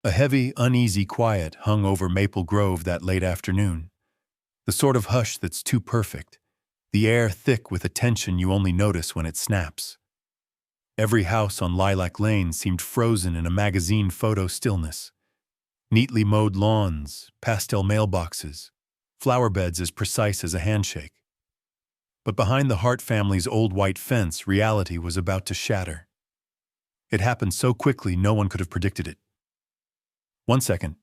A heavy, uneasy quiet hung over Maple Grove that late afternoon. The sort of hush that's too perfect, the air thick with a tension you only notice when it snaps. Every house on Lilac Lane seemed frozen in a magazine photo stillness. Neatly mowed lawns, pastel mailboxes, flower beds as precise as a handshake. But behind the Hart family's old white fence, reality was about to shatter. It happened so quickly no one could have predicted it. 1 second,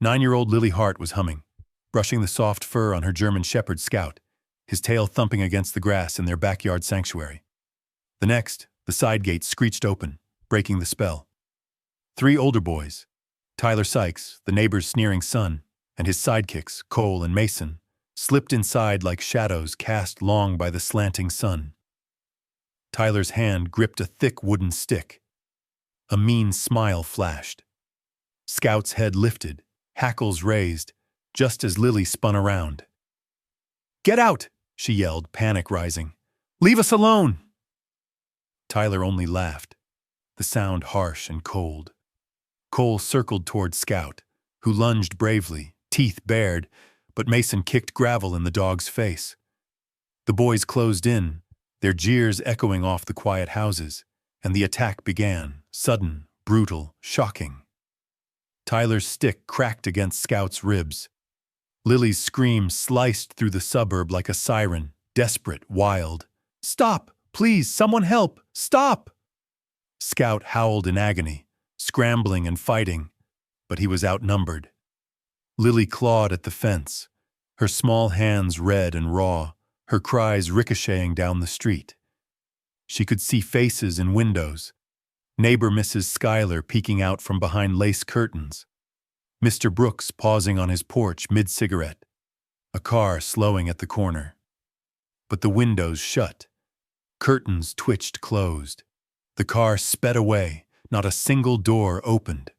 9-year-old Lily Hart was humming, brushing the soft fur on her German Shepherd Scout, his tail thumping against the grass in their backyard sanctuary. The next, the side gate screeched open, breaking the spell. 3 older boys, Tyler Sykes, the neighbor's sneering son, and his sidekicks, Cole and Mason, slipped inside like shadows cast long by the slanting sun. Tyler's hand gripped a thick wooden stick. A mean smile flashed. Scout's head lifted, hackles raised, just as Lily spun around. "Get out!" she yelled, panic rising. "Leave us alone!" Tyler only laughed, the sound harsh and cold. Cole circled toward Scout, who lunged bravely, teeth bared, but Mason kicked gravel in the dog's face. The boys closed in, their jeers echoing off the quiet houses, and the attack began, sudden, brutal, shocking. Tyler's stick cracked against Scout's ribs. Lily's scream sliced through the suburb like a siren, desperate, wild. "Stop! Please, someone help! Stop!" Scout howled in agony, scrambling and fighting, but he was outnumbered. Lily clawed at the fence, her small hands red and raw, her cries ricocheting down the street. She could see faces in windows, neighbor Mrs. Schuyler peeking out from behind lace curtains, Mr. Brooks pausing on his porch mid-cigarette, a car slowing at the corner. But the windows shut. Curtains twitched closed. The car sped away, not a single door opened.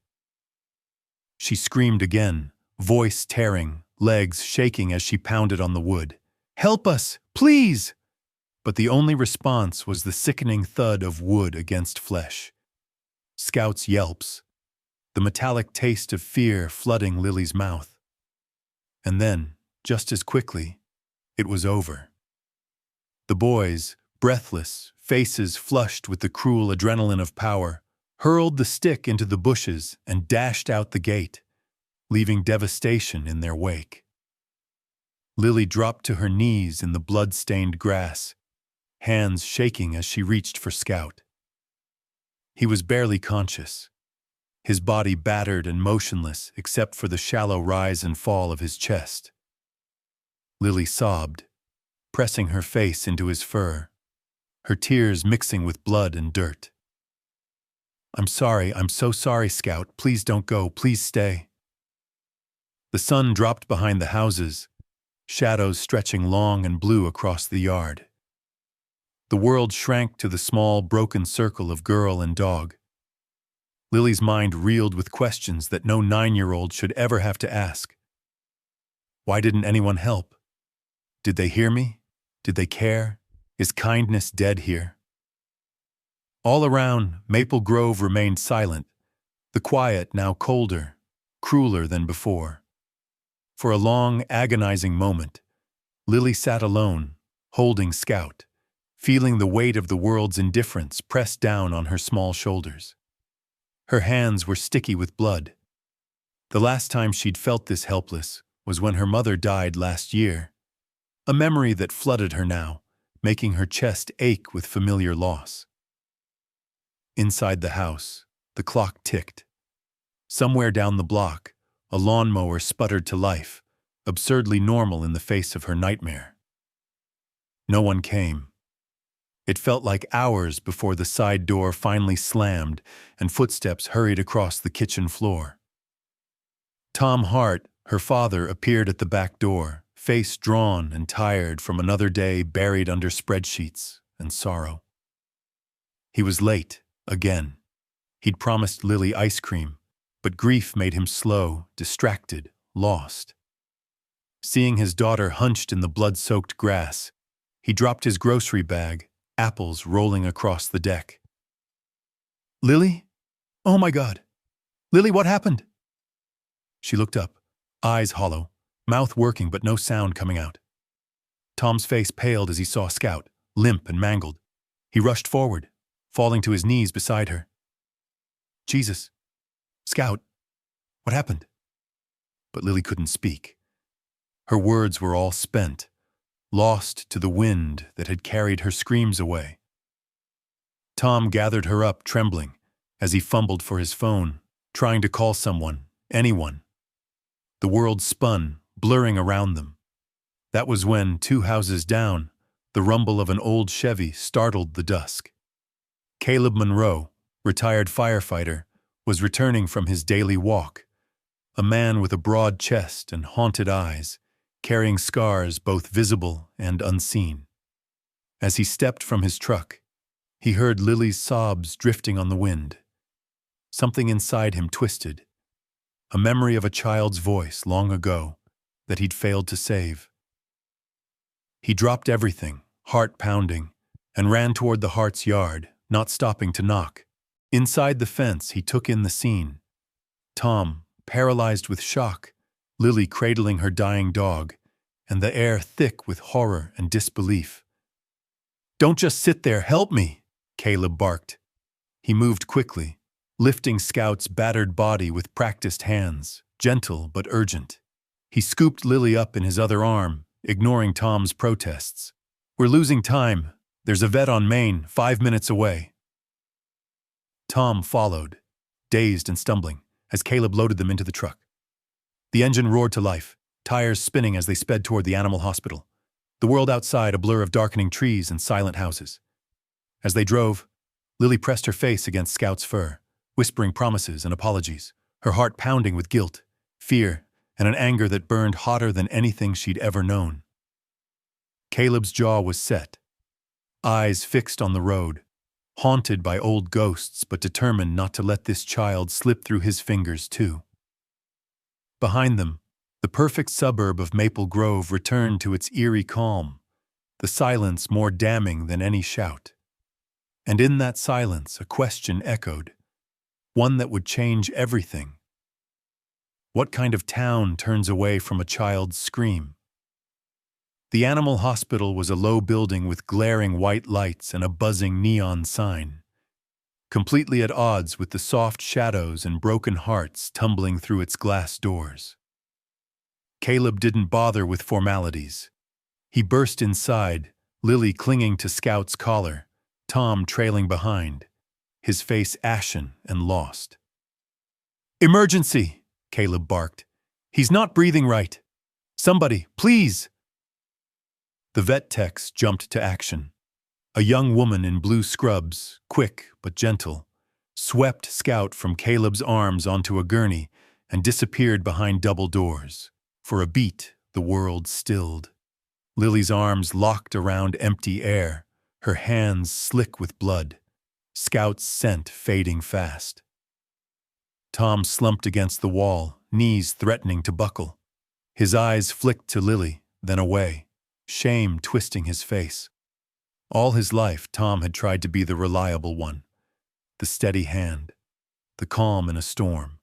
She screamed again, voice tearing, legs shaking as she pounded on the wood. "Help us, please!" But the only response was the sickening thud of wood against flesh. Scout's yelps, the metallic taste of fear flooding Lily's mouth. And then, just as quickly, it was over. The boys, breathless, faces flushed with the cruel adrenaline of power, hurled the stick into the bushes and dashed out the gate, leaving devastation in their wake. Lily dropped to her knees in the blood-stained grass, hands shaking as she reached for Scout. He was barely conscious, his body battered and motionless except for the shallow rise and fall of his chest. Lily sobbed, pressing her face into his fur, her tears mixing with blood and dirt. I'm so sorry, Scout. Please don't go, please stay." The sun dropped behind the houses, shadows stretching long and blue across the yard. The world shrank to the small, broken circle of girl and dog. Lily's mind reeled with questions that no 9-year-old should ever have to ask. Why didn't anyone help? Did they hear me? Did they care? Is kindness dead here? All around, Maple Grove remained silent, the quiet now colder, crueler than before. For a long, agonizing moment, Lily sat alone, holding Scout, feeling the weight of the world's indifference pressed down on her small shoulders. Her hands were sticky with blood. The last time she'd felt this helpless was when her mother died last year, a memory that flooded her now, making her chest ache with familiar loss. Inside the house, the clock ticked. Somewhere down the block, a lawnmower sputtered to life, absurdly normal in the face of her nightmare. No one came. It felt like hours before the side door finally slammed and footsteps hurried across the kitchen floor. Tom Hart, her father, appeared at the back door, face drawn and tired from another day buried under spreadsheets and sorrow. He was late, again. He'd promised Lily ice cream, but grief made him slow, distracted, lost. Seeing his daughter hunched in the blood-soaked grass, he dropped his grocery bag, apples rolling across the deck. "Lily? Oh my God. Lily, what happened?" She looked up, eyes hollow, mouth working but no sound coming out. Tom's face paled as he saw Scout, limp and mangled. He rushed forward, falling to his knees beside her. Jesus. Scout. What happened? But Lily couldn't speak. Her words were all spent, lost to the wind that had carried her screams away. Tom gathered her up, trembling, as he fumbled for his phone, trying to call someone, anyone. The world spun, blurring around them. That was when, 2 houses down, the rumble of an old Chevy startled the dusk. Caleb Monroe, retired firefighter, was returning from his daily walk, a man with a broad chest and haunted eyes, carrying scars both visible and unseen. As he stepped from his truck, he heard Lily's sobs drifting on the wind. Something inside him twisted, a memory of a child's voice long ago that he'd failed to save. He dropped everything, heart pounding, and ran toward the Hart's yard, not stopping to knock. Inside the fence, he took in the scene. Tom, paralyzed with shock, Lily cradling her dying dog, and the air thick with horror and disbelief. "Don't just sit there, help me," Caleb barked. He moved quickly, lifting Scout's battered body with practiced hands, gentle but urgent. He scooped Lily up in his other arm, ignoring Tom's protests. "We're losing time. There's a vet on Main, 5 minutes away." Tom followed, dazed and stumbling, as Caleb loaded them into the truck. The engine roared to life, tires spinning as they sped toward the animal hospital. The world outside a blur of darkening trees and silent houses. As they drove, Lily pressed her face against Scout's fur, whispering promises and apologies, her heart pounding with guilt, fear, and an anger that burned hotter than anything she'd ever known. Caleb's jaw was set, eyes fixed on the road, haunted by old ghosts but determined not to let this child slip through his fingers too. Behind them, the perfect suburb of Maple Grove returned to its eerie calm, the silence more damning than any shout. And in that silence a question echoed, one that would change everything. What kind of town turns away from a child's scream? The animal hospital was a low building with glaring white lights and a buzzing neon sign, completely at odds with the soft shadows and broken hearts tumbling through its glass doors. Caleb didn't bother with formalities. He burst inside, Lily clinging to Scout's collar, Tom trailing behind, his face ashen and lost. "Emergency!" Caleb barked. "He's not breathing right. Somebody, please!" The vet techs jumped to action. A young woman in blue scrubs, quick but gentle, swept Scout from Caleb's arms onto a gurney and disappeared behind double doors. For a beat, the world stilled. Lily's arms locked around empty air, her hands slick with blood, Scout's scent fading fast. Tom slumped against the wall, knees threatening to buckle. His eyes flicked to Lily, then away, shame twisting his face. All his life, Tom had tried to be the reliable one, the steady hand, the calm in a storm.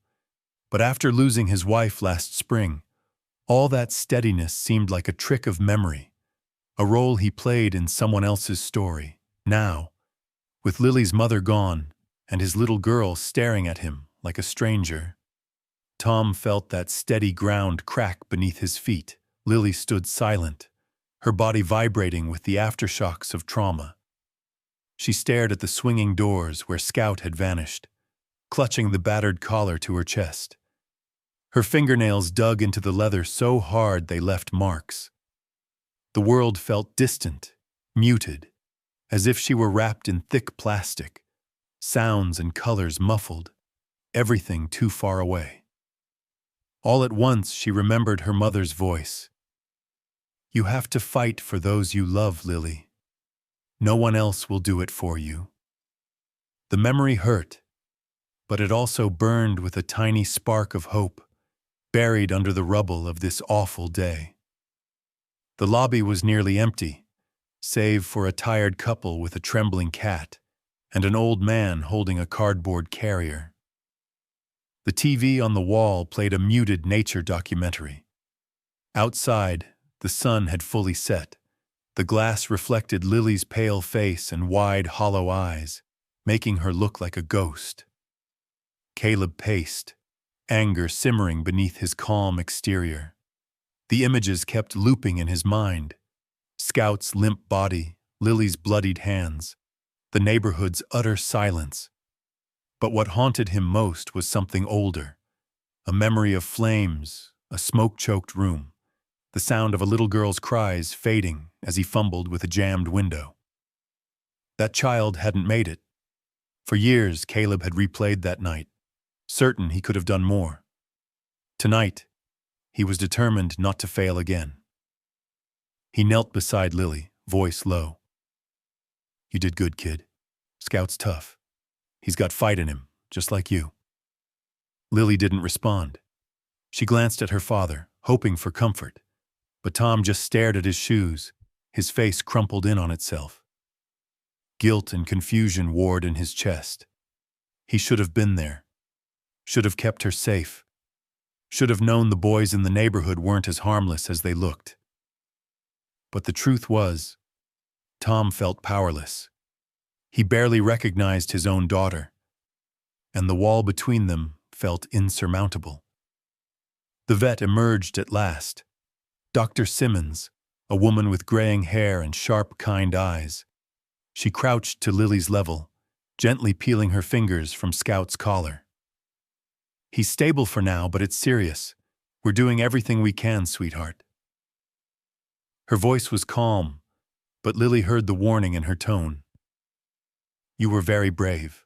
But after losing his wife last spring, all that steadiness seemed like a trick of memory, a role he played in someone else's story. Now, with Lily's mother gone and his little girl staring at him like a stranger, Tom felt that steady ground crack beneath his feet. Lily stood silent, her body vibrating with the aftershocks of trauma. She stared at the swinging doors where Scout had vanished, clutching the battered collar to her chest. Her fingernails dug into the leather so hard they left marks. The world felt distant, muted, as if she were wrapped in thick plastic, sounds and colors muffled, everything too far away. All at once she remembered her mother's voice. "You have to fight for those you love, Lily. No one else will do it for you." The memory hurt, but it also burned with a tiny spark of hope, buried under the rubble of this awful day. The lobby was nearly empty, save for a tired couple with a trembling cat and an old man holding a cardboard carrier. The TV on the wall played a muted nature documentary. Outside, the sun had fully set. The glass reflected Lily's pale face and wide, hollow eyes, making her look like a ghost. Caleb paced, anger simmering beneath his calm exterior. The images kept looping in his mind. Scout's limp body, Lily's bloodied hands, the neighborhood's utter silence. But what haunted him most was something older. A memory of flames, a smoke-choked room, the sound of a little girl's cries fading as he fumbled with a jammed window. That child hadn't made it. For years, Caleb had replayed that night, certain he could have done more. Tonight, he was determined not to fail again. He knelt beside Lily, voice low. "You did good, kid. Scout's tough. He's got fight in him, just like you." Lily didn't respond. She glanced at her father, hoping for comfort. But Tom just stared at his shoes, his face crumpled in on itself. Guilt and confusion warred in his chest. He should have been there. Should have kept her safe. Should have known the boys in the neighborhood weren't as harmless as they looked. But the truth was, Tom felt powerless. He barely recognized his own daughter, and the wall between them felt insurmountable. The vet emerged at last. Dr. Simmons, a woman with graying hair and sharp, kind eyes. She crouched to Lily's level, gently peeling her fingers from Scout's collar. "He's stable for now, but it's serious. We're doing everything we can, sweetheart." Her voice was calm, but Lily heard the warning in her tone. "You were very brave."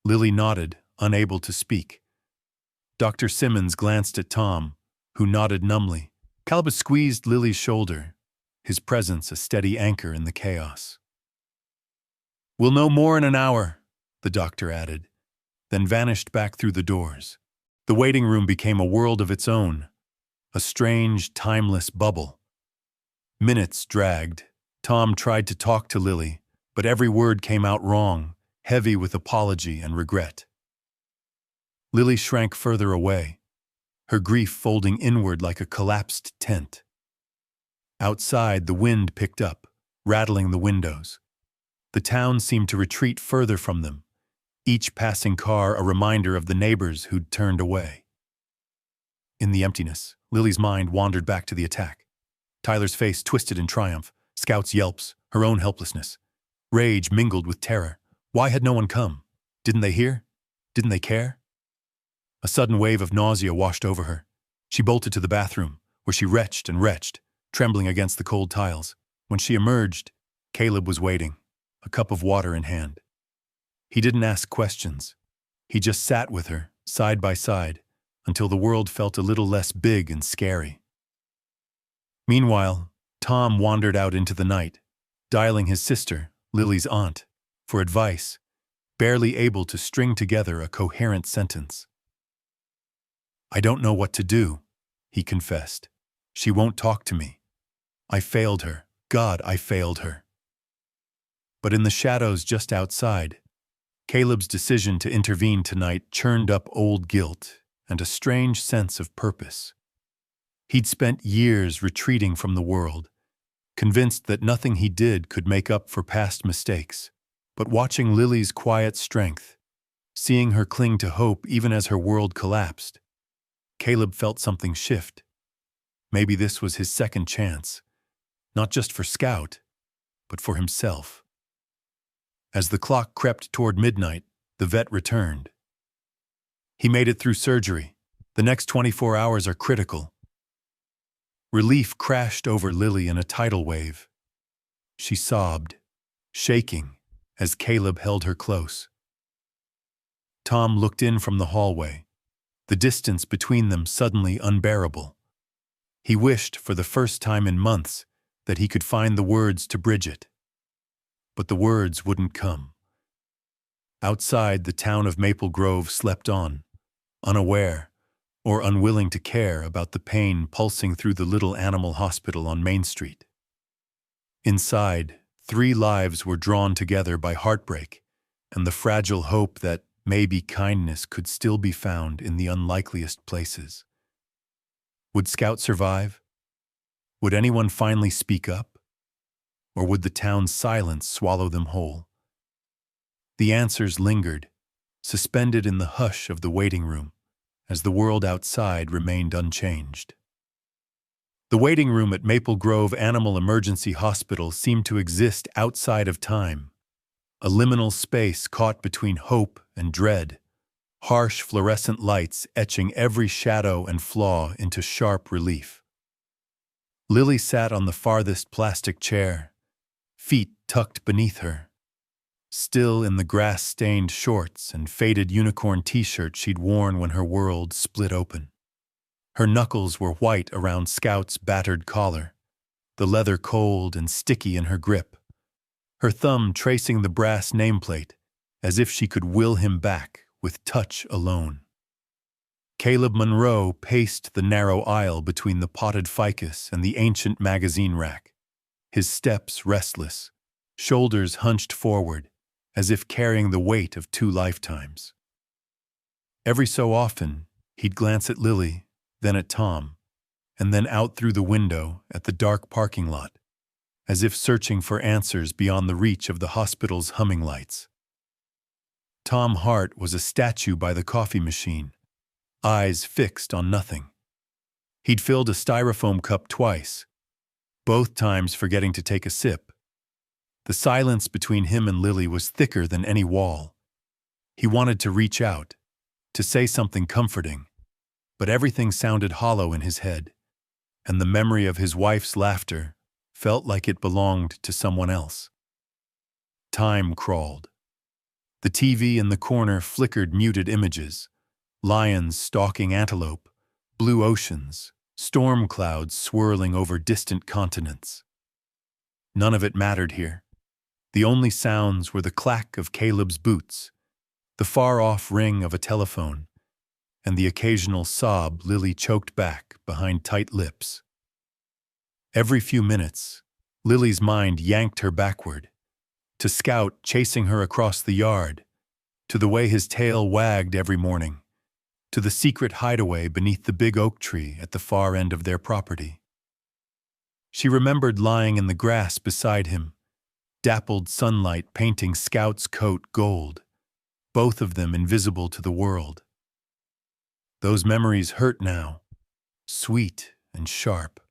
Lily nodded, unable to speak. Dr. Simmons glanced at Tom, who nodded numbly. Caleb squeezed Lily's shoulder, his presence a steady anchor in the chaos. "We'll know more in an hour," the doctor added, then vanished back through the doors. The waiting room became a world of its own, a strange, timeless bubble. Minutes dragged. Tom tried to talk to Lily, but every word came out wrong, heavy with apology and regret. Lily shrank further away, her grief folding inward like a collapsed tent. Outside, the wind picked up, rattling the windows. The town seemed to retreat further from them, each passing car a reminder of the neighbors who'd turned away. In the emptiness, Lily's mind wandered back to the attack. Tyler's face twisted in triumph, Scout's yelps, her own helplessness. Rage mingled with terror. Why had no one come? Didn't they hear? Didn't they care? A sudden wave of nausea washed over her. She bolted to the bathroom, where she retched and retched, trembling against the cold tiles. When she emerged, Caleb was waiting, a cup of water in hand. He didn't ask questions. He just sat with her, side by side, until the world felt a little less big and scary. Meanwhile, Tom wandered out into the night, dialing his sister, Lily's aunt, for advice, barely able to string together a coherent sentence. "I don't know what to do," he confessed. "She won't talk to me. I failed her. God, I failed her." But in the shadows just outside, Caleb's decision to intervene tonight churned up old guilt and a strange sense of purpose. He'd spent years retreating from the world, convinced that nothing he did could make up for past mistakes. But watching Lily's quiet strength, seeing her cling to hope even as her world collapsed, Caleb felt something shift. Maybe this was his second chance, not just for Scout, but for himself. As the clock crept toward midnight, the vet returned. He made it through surgery. The next 24 hours are critical. Relief crashed over Lily in a tidal wave. She sobbed, shaking, as Caleb held her close. Tom looked in from the hallway, the distance between them suddenly unbearable. He wished, for the first time in months, that he could find the words to bridge it. But the words wouldn't come. Outside, the town of Maple Grove slept on, unaware or unwilling to care about the pain pulsing through the little animal hospital on Main Street. Inside, 3 lives were drawn together by heartbreak and the fragile hope that, Maybe kindness could still be found in the unlikeliest places. Would Scout survive? Would anyone finally speak up? Or would the town's silence swallow them whole? The answers lingered, suspended in the hush of the waiting room, as the world outside remained unchanged. The waiting room at Maple Grove Animal Emergency Hospital seemed to exist outside of time, a liminal space caught between hope and dread, harsh fluorescent lights etching every shadow and flaw into sharp relief. Lily sat on the farthest plastic chair, feet tucked beneath her, still in the grass-stained shorts and faded unicorn t-shirt she'd worn when her world split open. Her knuckles were white around Scout's battered collar, the leather cold and sticky in her grip, her thumb tracing the brass nameplate as if she could will him back with touch alone. Caleb Monroe paced the narrow aisle between the potted ficus and the ancient magazine rack, his steps restless, shoulders hunched forward, as if carrying the weight of 2 lifetimes. Every so often, he'd glance at Lily, then at Tom, and then out through the window at the dark parking lot, as if searching for answers beyond the reach of the hospital's humming lights. Tom Hart was a statue by the coffee machine, eyes fixed on nothing. He'd filled a styrofoam cup twice, both times forgetting to take a sip. The silence between him and Lily was thicker than any wall. He wanted to reach out, to say something comforting, but everything sounded hollow in his head, and the memory of his wife's laughter felt like it belonged to someone else. Time crawled. The TV in the corner flickered muted images, lions stalking antelope, blue oceans, storm clouds swirling over distant continents. None of it mattered here. The only sounds were the clack of Caleb's boots, the far-off ring of a telephone, and the occasional sob Lily choked back behind tight lips. Every few minutes, Lily's mind yanked her backward, to Scout chasing her across the yard, to the way his tail wagged every morning, to the secret hideaway beneath the big oak tree at the far end of their property. She remembered lying in the grass beside him, dappled sunlight painting Scout's coat gold, both of them invisible to the world. Those memories hurt now, sweet and sharp,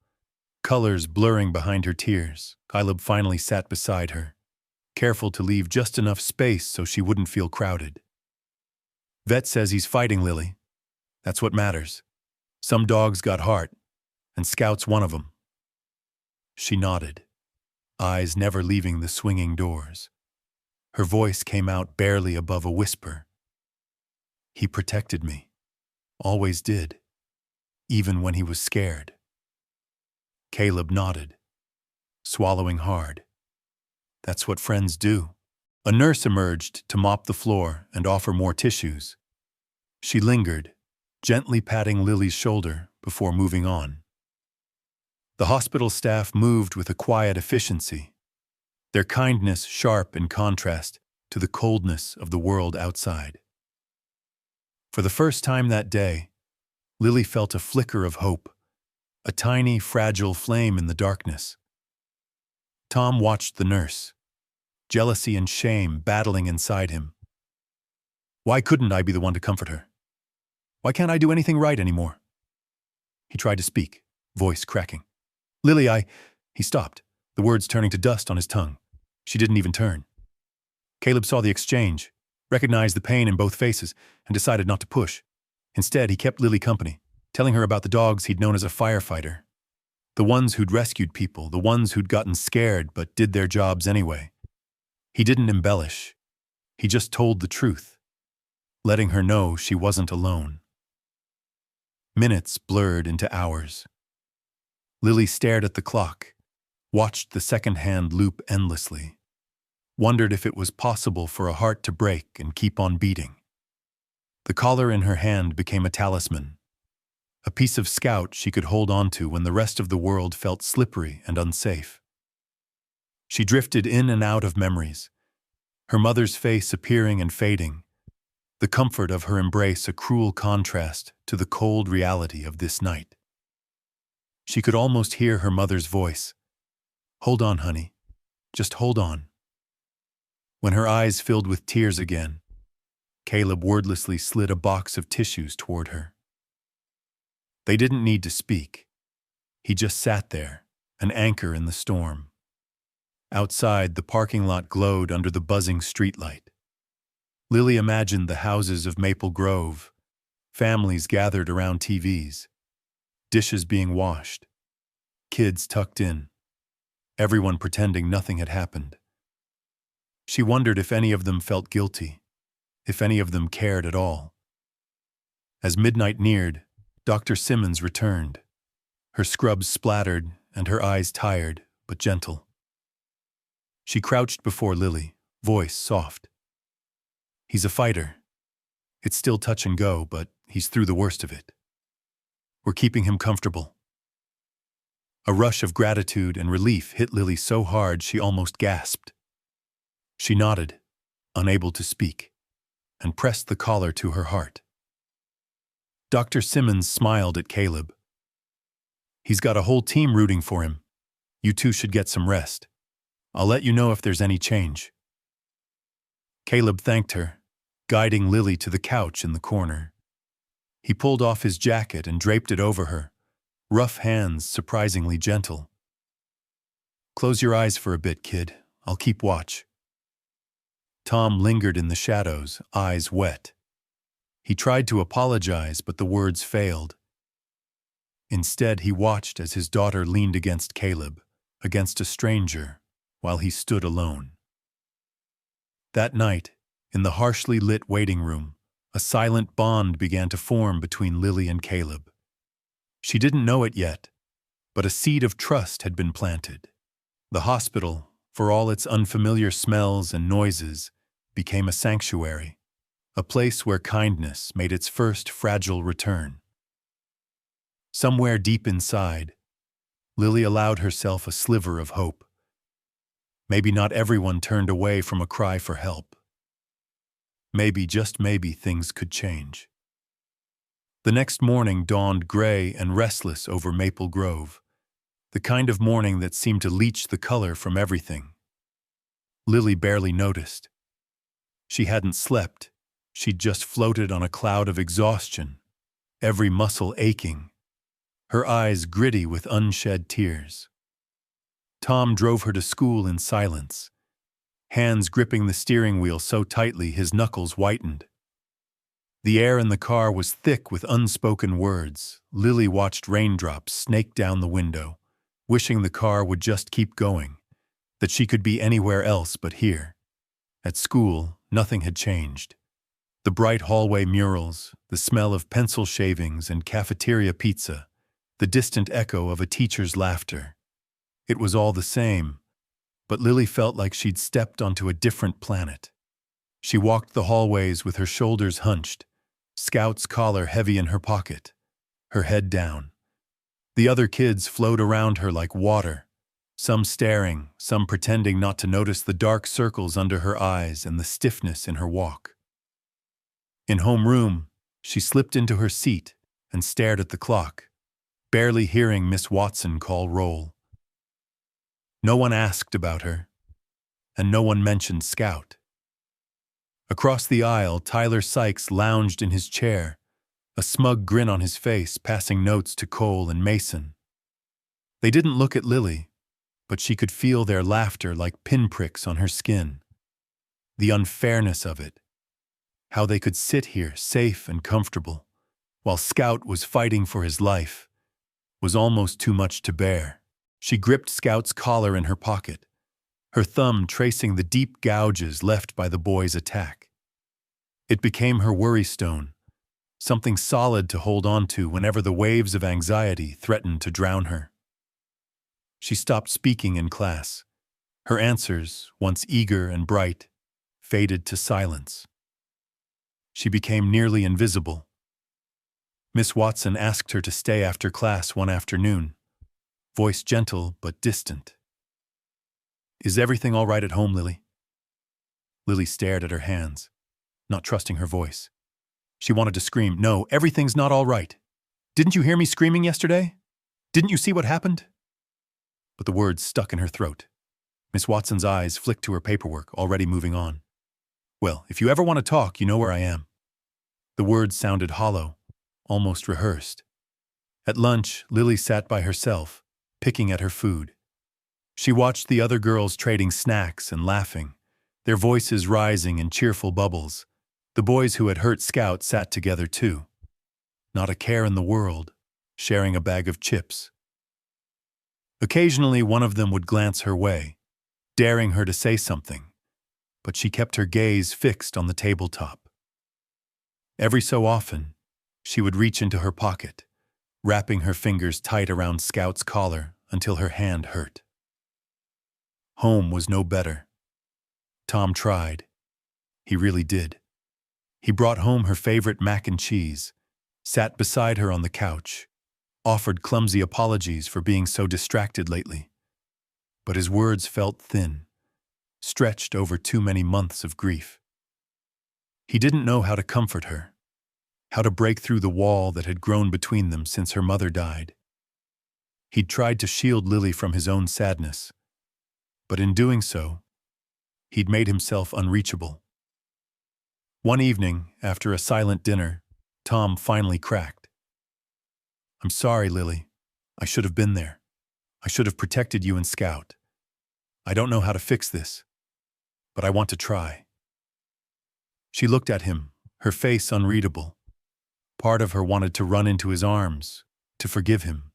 colors blurring behind her tears. Caleb finally sat beside her, careful to leave just enough space so she wouldn't feel crowded. Vet says he's fighting, Lily. That's what matters. Some dogs got heart, and Scout's one of them. She nodded, eyes never leaving the swinging doors. Her voice came out barely above a whisper. He protected me. Always did. Even when he was scared. Caleb nodded, swallowing hard. That's what friends do. A nurse emerged to mop the floor and offer more tissues. She lingered, gently patting Lily's shoulder before moving on. The hospital staff moved with a quiet efficiency, their kindness sharp in contrast to the coldness of the world outside. For the first time that day, Lily felt a flicker of hope, a tiny, fragile flame in the darkness. Tom watched the nurse, jealousy and shame battling inside him. Why couldn't I be the one to comfort her? Why can't I do anything right anymore? He tried to speak, voice cracking. Lily, He stopped, the words turning to dust on his tongue. She didn't even turn. Caleb saw the exchange, recognized the pain in both faces, and decided not to push. Instead, he kept Lily company, telling her about the dogs he'd known as a firefighter. The ones who'd rescued people, the ones who'd gotten scared but did their jobs anyway. He didn't embellish. He just told the truth, letting her know she wasn't alone. Minutes blurred into hours. Lily stared at the clock, watched the second hand loop endlessly, wondered if it was possible for a heart to break and keep on beating. The collar in her hand became a talisman, a piece of Scout she could hold on to when the rest of the world felt slippery and unsafe. She drifted in and out of memories, her mother's face appearing and fading, the comfort of her embrace a cruel contrast to the cold reality of this night. She could almost hear her mother's voice. "Hold on, honey. Just hold on." When her eyes filled with tears again, Caleb wordlessly slid a box of tissues toward her. They didn't need to speak. He just sat there, an anchor in the storm. Outside, the parking lot glowed under the buzzing streetlight. Lily imagined the houses of Maple Grove, families gathered around TVs, dishes being washed, kids tucked in, everyone pretending nothing had happened. She wondered if any of them felt guilty, if any of them cared at all. As midnight neared, Dr. Simmons returned, her scrubs splattered and her eyes tired but gentle. She crouched before Lily, voice soft. "He's a fighter. It's still touch and go, but he's through the worst of it. We're keeping him comfortable." A rush of gratitude and relief hit Lily so hard she almost gasped. She nodded, unable to speak, and pressed the collar to her heart. Dr. Simmons smiled at Caleb. "He's got a whole team rooting for him. You two should get some rest. I'll let you know if there's any change." Caleb thanked her, guiding Lily to the couch in the corner. He pulled off his jacket and draped it over her, rough hands surprisingly gentle. "Close your eyes for a bit, kid. I'll keep watch." Tom lingered in the shadows, eyes wet. He tried to apologize, but the words failed. Instead, he watched as his daughter leaned against Caleb, against a stranger, while he stood alone. That night, in the harshly lit waiting room, a silent bond began to form between Lily and Caleb. She didn't know it yet, but a seed of trust had been planted. The hospital, for all its unfamiliar smells and noises, became a sanctuary, a place where kindness made its first fragile return. Somewhere deep inside, Lily allowed herself a sliver of hope. Maybe not everyone turned away from a cry for help. Maybe, just maybe, things could change. The next morning dawned gray and restless over Maple Grove, the kind of morning that seemed to leach the color from everything. Lily barely noticed. She hadn't slept. She'd just floated on a cloud of exhaustion, every muscle aching, her eyes gritty with unshed tears. Tom drove her to school in silence, hands gripping the steering wheel so tightly his knuckles whitened. The air in the car was thick with unspoken words. Lily watched raindrops snake down the window, wishing the car would just keep going, that she could be anywhere else but here. At school, nothing had changed. The bright hallway murals, the smell of pencil shavings and cafeteria pizza, the distant echo of a teacher's laughter. It was all the same, but Lily felt like she'd stepped onto a different planet. She walked the hallways with her shoulders hunched, Scout's collar heavy in her pocket, her head down. The other kids flowed around her like water, some staring, some pretending not to notice the dark circles under her eyes and the stiffness in her walk. In homeroom, she slipped into her seat and stared at the clock, barely hearing Miss Watson call roll. No one asked about her, and no one mentioned Scout. Across the aisle, Tyler Sykes lounged in his chair, a smug grin on his face, passing notes to Cole and Mason. They didn't look at Lily, but she could feel their laughter like pinpricks on her skin. The unfairness of it. How they could sit here, safe and comfortable, while Scout was fighting for his life, was almost too much to bear. She gripped Scout's collar in her pocket, her thumb tracing the deep gouges left by the boy's attack. It became her worrystone, something solid to hold on to whenever the waves of anxiety threatened to drown her. She stopped speaking in class. Her answers, once eager and bright, faded to silence. She became nearly invisible. Miss Watson asked her to stay after class one afternoon, voice gentle but distant. "Is everything all right at home, Lily?" Lily stared at her hands, not trusting her voice. She wanted to scream, "No, everything's not all right. Didn't you hear me screaming yesterday? Didn't you see what happened?" But the words stuck in her throat. Miss Watson's eyes flicked to her paperwork, already moving on. "Well, if you ever want to talk, you know where I am." The words sounded hollow, almost rehearsed. At lunch, Lily sat by herself, picking at her food. She watched the other girls trading snacks and laughing, their voices rising in cheerful bubbles. The boys who had hurt Scout sat together too. Not a care in the world, sharing a bag of chips. Occasionally, one of them would glance her way, daring her to say something, but she kept her gaze fixed on the tabletop. Every so often, she would reach into her pocket, wrapping her fingers tight around Scout's collar until her hand hurt. Home was no better. Tom tried. He really did. He brought home her favorite mac and cheese, sat beside her on the couch, offered clumsy apologies for being so distracted lately. But his words felt thin, stretched over too many months of grief. He didn't know how to comfort her, how to break through the wall that had grown between them since her mother died. He'd tried to shield Lily from his own sadness, but in doing so, he'd made himself unreachable. One evening, after a silent dinner, Tom finally cracked. "I'm sorry, Lily. I should have been there. I should have protected you and Scout. I don't know how to fix this, but I want to try." She looked at him, her face unreadable. Part of her wanted to run into his arms, to forgive him,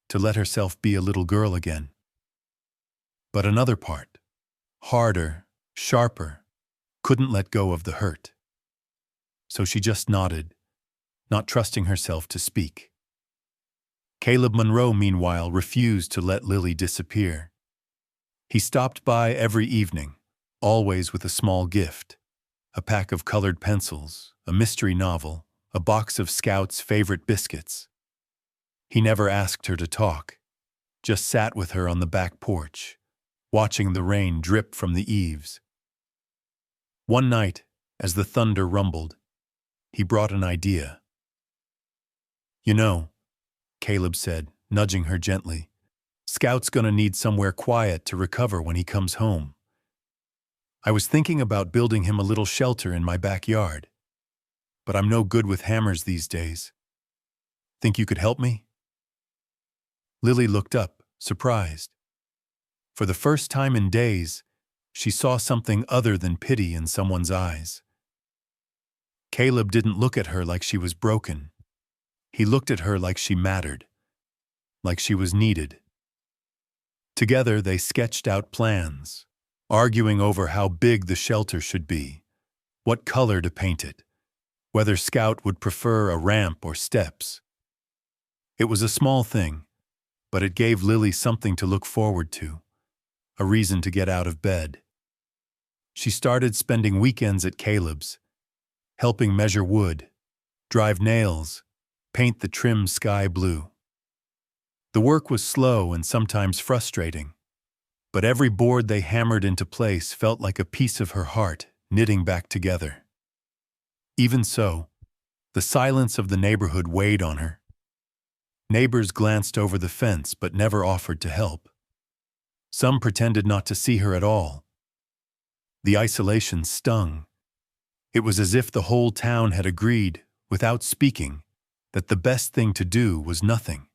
to let herself be a little girl again. But another part, harder, sharper, couldn't let go of the hurt. So she just nodded, not trusting herself to speak. Caleb Monroe, meanwhile, refused to let Lily disappear. He stopped by every evening, always with a small gift, a pack of colored pencils, a mystery novel, a box of Scout's favorite biscuits. He never asked her to talk, just sat with her on the back porch, watching the rain drip from the eaves. One night, as the thunder rumbled, he brought an idea. "You know," Caleb said, nudging her gently, "Scout's gonna need somewhere quiet to recover when he comes home. I was thinking about building him a little shelter in my backyard, but I'm no good with hammers these days. Think you could help me?" Lily looked up, surprised. For the first time in days, she saw something other than pity in someone's eyes. Caleb didn't look at her like she was broken. He looked at her like she mattered, like she was needed. Together they sketched out plans, arguing over how big the shelter should be, what color to paint it, whether Scout would prefer a ramp or steps. It was a small thing, but it gave Lily something to look forward to, a reason to get out of bed. She started spending weekends at Caleb's, helping measure wood, drive nails, paint the trim sky blue. The work was slow and sometimes frustrating, but every board they hammered into place felt like a piece of her heart knitting back together. Even so, the silence of the neighborhood weighed on her. Neighbors glanced over the fence but never offered to help. Some pretended not to see her at all. The isolation stung. It was as if the whole town had agreed, without speaking, that the best thing to do was nothing.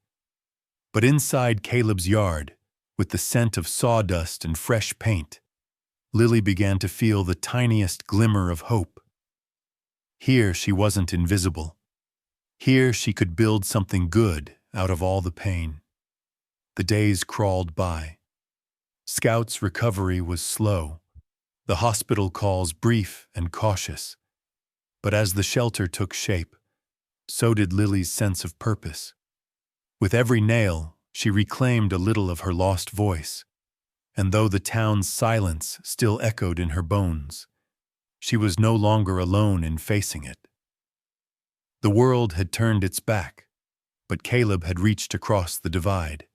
But inside Caleb's yard, with the scent of sawdust and fresh paint, Lily began to feel the tiniest glimmer of hope. Here she wasn't invisible. Here she could build something good out of all the pain. The days crawled by. Scout's recovery was slow, the hospital calls brief and cautious. But as the shelter took shape, so did Lily's sense of purpose. With every nail, she reclaimed a little of her lost voice, and though the town's silence still echoed in her bones, she was no longer alone in facing it. The world had turned its back, but Caleb had reached across the divide.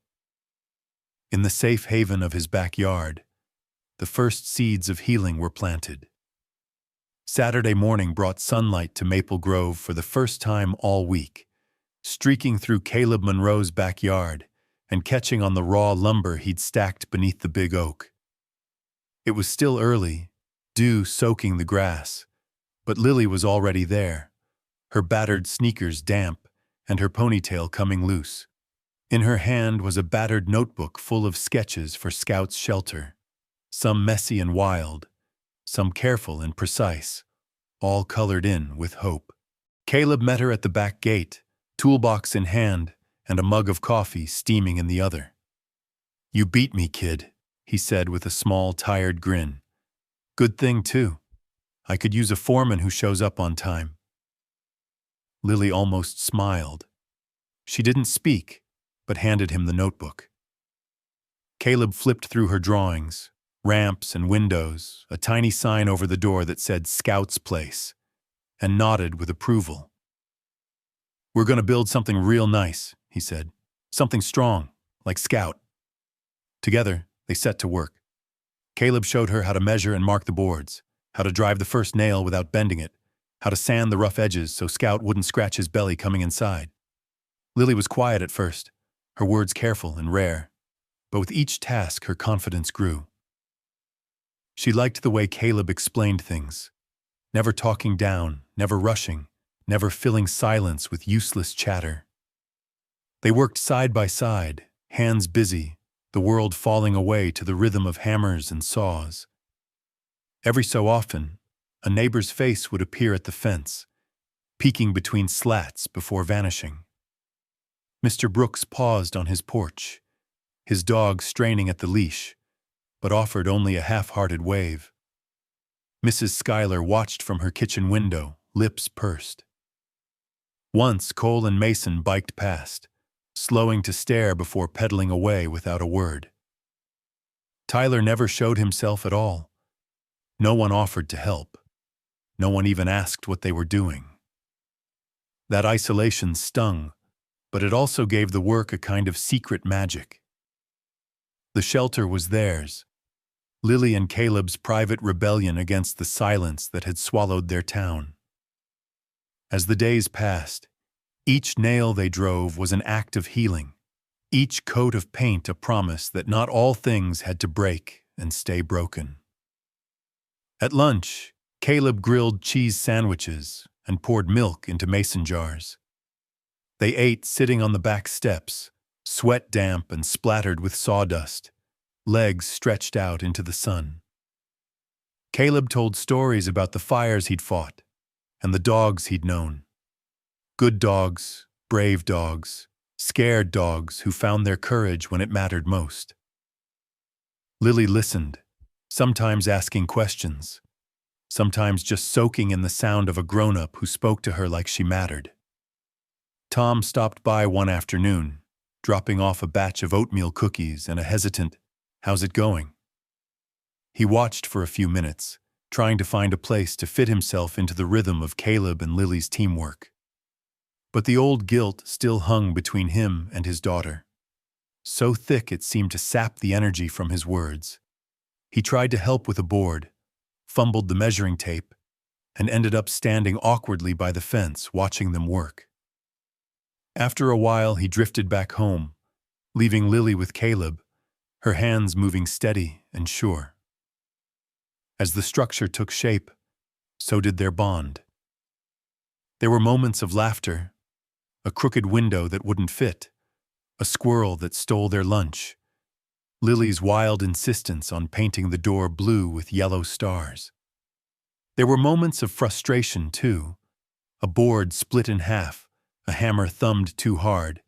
In the safe haven of his backyard, the first seeds of healing were planted. Saturday morning brought sunlight to Maple Grove for the first time all week, streaking through Caleb Monroe's backyard and catching on the raw lumber he'd stacked beneath the big oak. It was still early, dew soaking the grass, but Lily was already there, her battered sneakers damp and her ponytail coming loose. In her hand was a battered notebook full of sketches for Scout's shelter, some messy and wild, some careful and precise, all colored in with hope. Caleb met her at the back gate, toolbox in hand and a mug of coffee steaming in the other. "You beat me, kid," he said with a small, tired grin. "Good thing, too. I could use a foreman who shows up on time." Lily almost smiled. She didn't speak, but handed him the notebook. Caleb flipped through her drawings, ramps and windows, a tiny sign over the door that said Scout's Place, and nodded with approval. "We're going to build something real nice," he said. "Something strong, like Scout." Together, they set to work. Caleb showed her how to measure and mark the boards, how to drive the first nail without bending it, how to sand the rough edges so Scout wouldn't scratch his belly coming inside. Lily was quiet at first, her words careful and rare, but with each task her confidence grew. She liked the way Caleb explained things, never talking down, never rushing, never filling silence with useless chatter. They worked side by side, hands busy, the world falling away to the rhythm of hammers and saws. Every so often, a neighbor's face would appear at the fence, peeking between slats before vanishing. Mr. Brooks paused on his porch, his dog straining at the leash, but offered only a half-hearted wave. Mrs. Schuyler watched from her kitchen window, lips pursed. Once Cole and Mason biked past, slowing to stare before pedaling away without a word. Tyler never showed himself at all. No one offered to help. No one even asked what they were doing. That isolation stung, but it also gave the work a kind of secret magic. The shelter was theirs, Lily and Caleb's private rebellion against the silence that had swallowed their town. As the days passed, each nail they drove was an act of healing, each coat of paint a promise that not all things had to break and stay broken. At lunch, Caleb grilled cheese sandwiches and poured milk into mason jars. They ate sitting on the back steps, sweat damp and splattered with sawdust, legs stretched out into the sun. Caleb told stories about the fires he'd fought and the dogs he'd known. Good dogs, brave dogs, scared dogs who found their courage when it mattered most. Lily listened, sometimes asking questions, sometimes just soaking in the sound of a grown-up who spoke to her like she mattered. Tom stopped by one afternoon, dropping off a batch of oatmeal cookies and a hesitant, "How's it going?" He watched for a few minutes, trying to find a place to fit himself into the rhythm of Caleb and Lily's teamwork. But the old guilt still hung between him and his daughter, so thick it seemed to sap the energy from his words. He tried to help with a board, fumbled the measuring tape, and ended up standing awkwardly by the fence watching them work. After a while, he drifted back home, leaving Lily with Caleb, her hands moving steady and sure. As the structure took shape, so did their bond. There were moments of laughter, a crooked window that wouldn't fit, a squirrel that stole their lunch, Lily's wild insistence on painting the door blue with yellow stars. There were moments of frustration, too, a board split in half, a hammer thumbed too hard,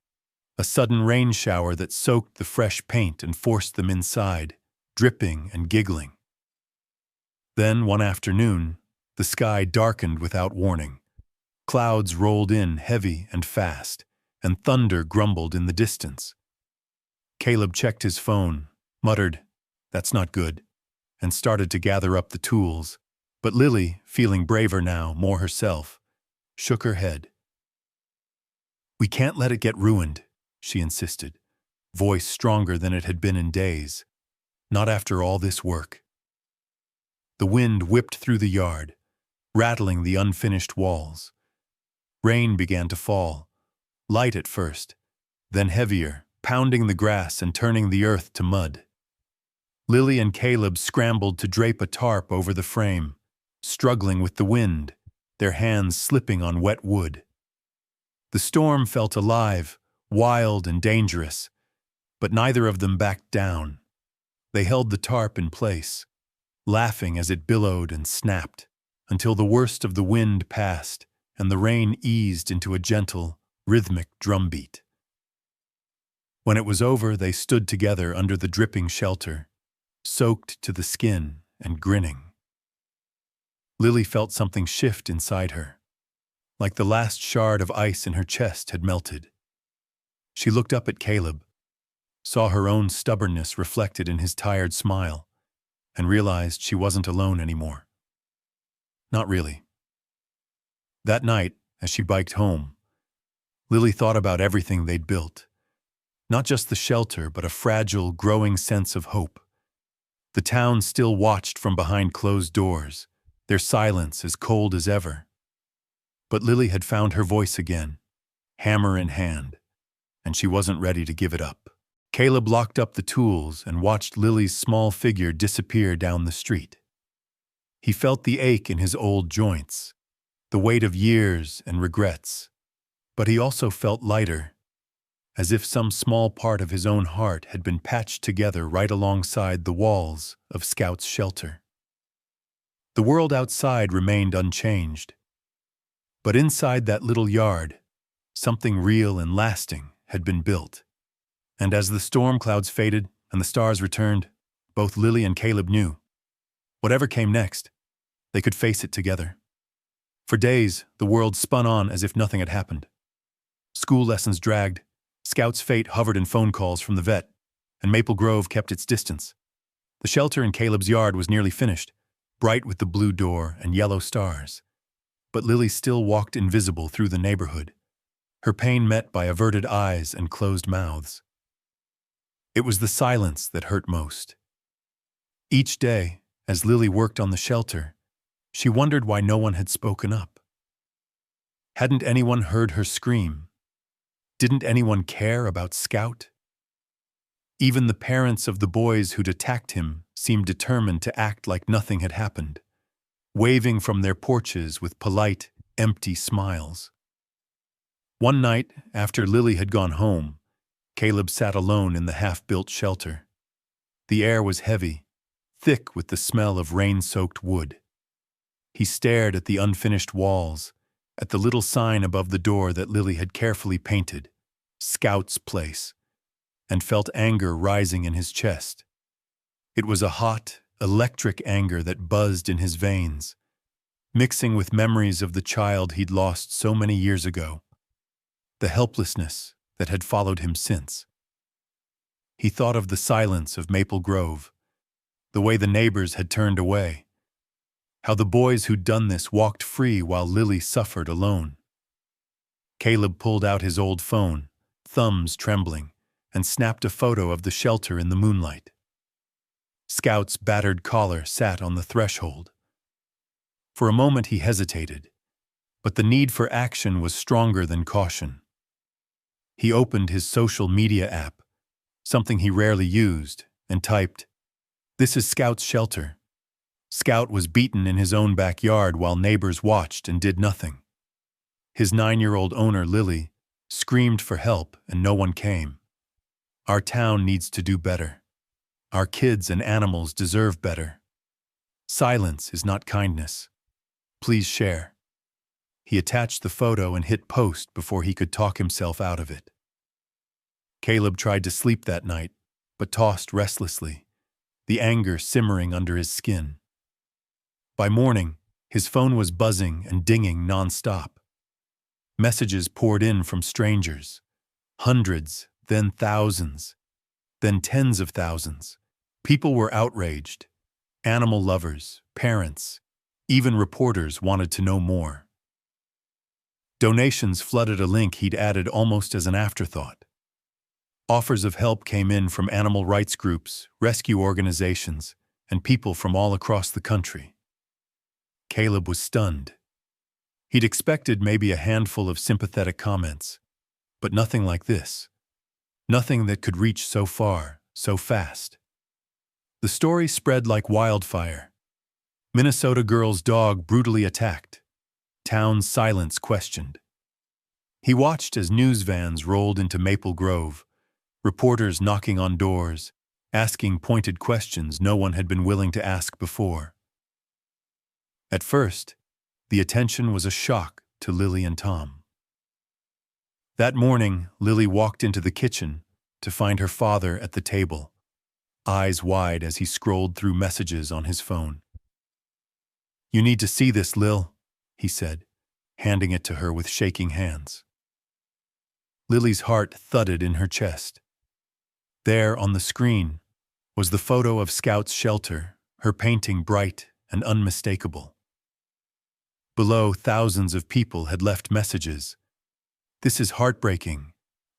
a sudden rain shower that soaked the fresh paint and forced them inside, dripping and giggling. Then, one afternoon, the sky darkened without warning. Clouds rolled in heavy and fast, and thunder grumbled in the distance. Caleb checked his phone, muttered, "That's not good," and started to gather up the tools, but Lily, feeling braver now, more herself, shook her head. "We can't let it get ruined," she insisted, voice stronger than it had been in days. "Not after all this work." The wind whipped through the yard, rattling the unfinished walls. Rain began to fall, light at first, then heavier, pounding the grass and turning the earth to mud. Lily and Caleb scrambled to drape a tarp over the frame, struggling with the wind, their hands slipping on wet wood. The storm felt alive, wild and dangerous, but neither of them backed down. They held the tarp in place, laughing as it billowed and snapped, until the worst of the wind passed and the rain eased into a gentle, rhythmic drumbeat. When it was over, they stood together under the dripping shelter, soaked to the skin and grinning. Lily felt something shift inside her, like the last shard of ice in her chest had melted. She looked up at Caleb, saw her own stubbornness reflected in his tired smile, and realized she wasn't alone anymore. Not really. That night, as she biked home, Lily thought about everything they'd built. Not just the shelter, but a fragile, growing sense of hope. The town still watched from behind closed doors, their silence as cold as ever. But Lily had found her voice again, hammer in hand, and she wasn't ready to give it up. Caleb locked up the tools and watched Lily's small figure disappear down the street. He felt the ache in his old joints, the weight of years and regrets, but he also felt lighter, as if some small part of his own heart had been patched together right alongside the walls of Scout's shelter. The world outside remained unchanged, but inside that little yard, something real and lasting had been built. And as the storm clouds faded and the stars returned, both Lily and Caleb knew, whatever came next, they could face it together. For days, the world spun on as if nothing had happened. School lessons dragged, Scout's fate hovered in phone calls from the vet, and Maple Grove kept its distance. The shelter in Caleb's yard was nearly finished, bright with the blue door and yellow stars. But Lily still walked invisible through the neighborhood, her pain met by averted eyes and closed mouths. It was the silence that hurt most. Each day, as Lily worked on the shelter, she wondered why no one had spoken up. Hadn't anyone heard her scream? Didn't anyone care about Scout? Even the parents of the boys who'd attacked him seemed determined to act like nothing had happened, waving from their porches with polite, empty smiles. One night, after Lily had gone home, Caleb sat alone in the half-built shelter. The air was heavy, thick with the smell of rain-soaked wood. He stared at the unfinished walls, at the little sign above the door that Lily had carefully painted, Scout's Place, and felt anger rising in his chest. It was a hot, electric anger that buzzed in his veins, mixing with memories of the child he'd lost so many years ago, the helplessness that had followed him since. He thought of the silence of Maple Grove, the way the neighbors had turned away, how the boys who'd done this walked free while Lily suffered alone. Caleb pulled out his old phone, thumbs trembling, and snapped a photo of the shelter in the moonlight. Scout's battered collar sat on the threshold. For a moment he hesitated, but the need for action was stronger than caution. He opened his social media app, something he rarely used, and typed, "This is Scout's shelter." Scout was beaten in his own backyard while neighbors watched and did nothing. His 9-year-old owner, Lily, screamed for help and no one came. Our town needs to do better. Our kids and animals deserve better. Silence is not kindness. Please share. He attached the photo and hit post before he could talk himself out of it. Caleb tried to sleep that night, but tossed restlessly, the anger simmering under his skin. By morning, his phone was buzzing and dinging nonstop. Messages poured in from strangers, hundreds, then thousands, then tens of thousands. People were outraged. Animal lovers, parents, even reporters wanted to know more. Donations flooded a link he'd added almost as an afterthought. Offers of help came in from animal rights groups, rescue organizations, and people from all across the country. Caleb was stunned. He'd expected maybe a handful of sympathetic comments, but nothing like this. Nothing that could reach so far, so fast. The story spread like wildfire. Minnesota girl's dog brutally attacked. Town's silence questioned. He watched as news vans rolled into Maple Grove, reporters knocking on doors, asking pointed questions no one had been willing to ask before. At first, the attention was a shock to Lily and Tom. That morning, Lily walked into the kitchen to find her father at the table, eyes wide as he scrolled through messages on his phone. "You need to see this, Lil," he said, handing it to her with shaking hands. Lily's heart thudded in her chest. There on the screen was the photo of Scout's shelter, her painting bright and unmistakable. Below, thousands of people had left messages. "This is heartbreaking.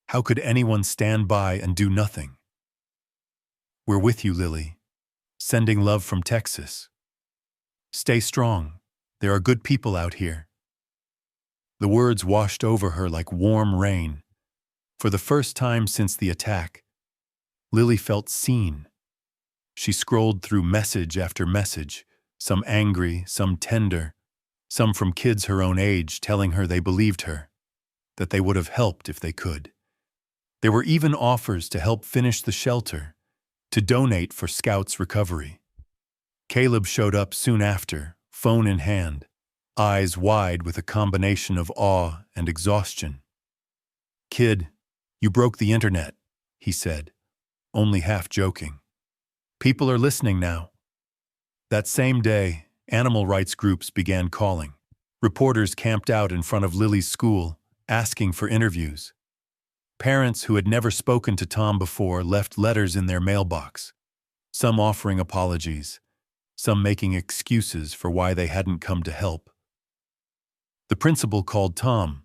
How could anyone stand by and do nothing? We're with you, Lily. Sending love from Texas. Stay strong. There are good people out here." The words washed over her like warm rain. For the first time since the attack, Lily felt seen. She scrolled through message after message, some angry, some tender, some from kids her own age telling her they believed her, that they would have helped if they could. There were even offers to help finish the shelter, to donate for Scout's recovery. Caleb showed up soon after, phone in hand, eyes wide with a combination of awe and exhaustion. "Kid, you broke the internet," he said, only half joking. "People are listening now." That same day, animal rights groups began calling. Reporters camped out in front of Lily's school, asking for interviews. Parents who had never spoken to Tom before left letters in their mailbox, some offering apologies, some making excuses for why they hadn't come to help. The principal called Tom,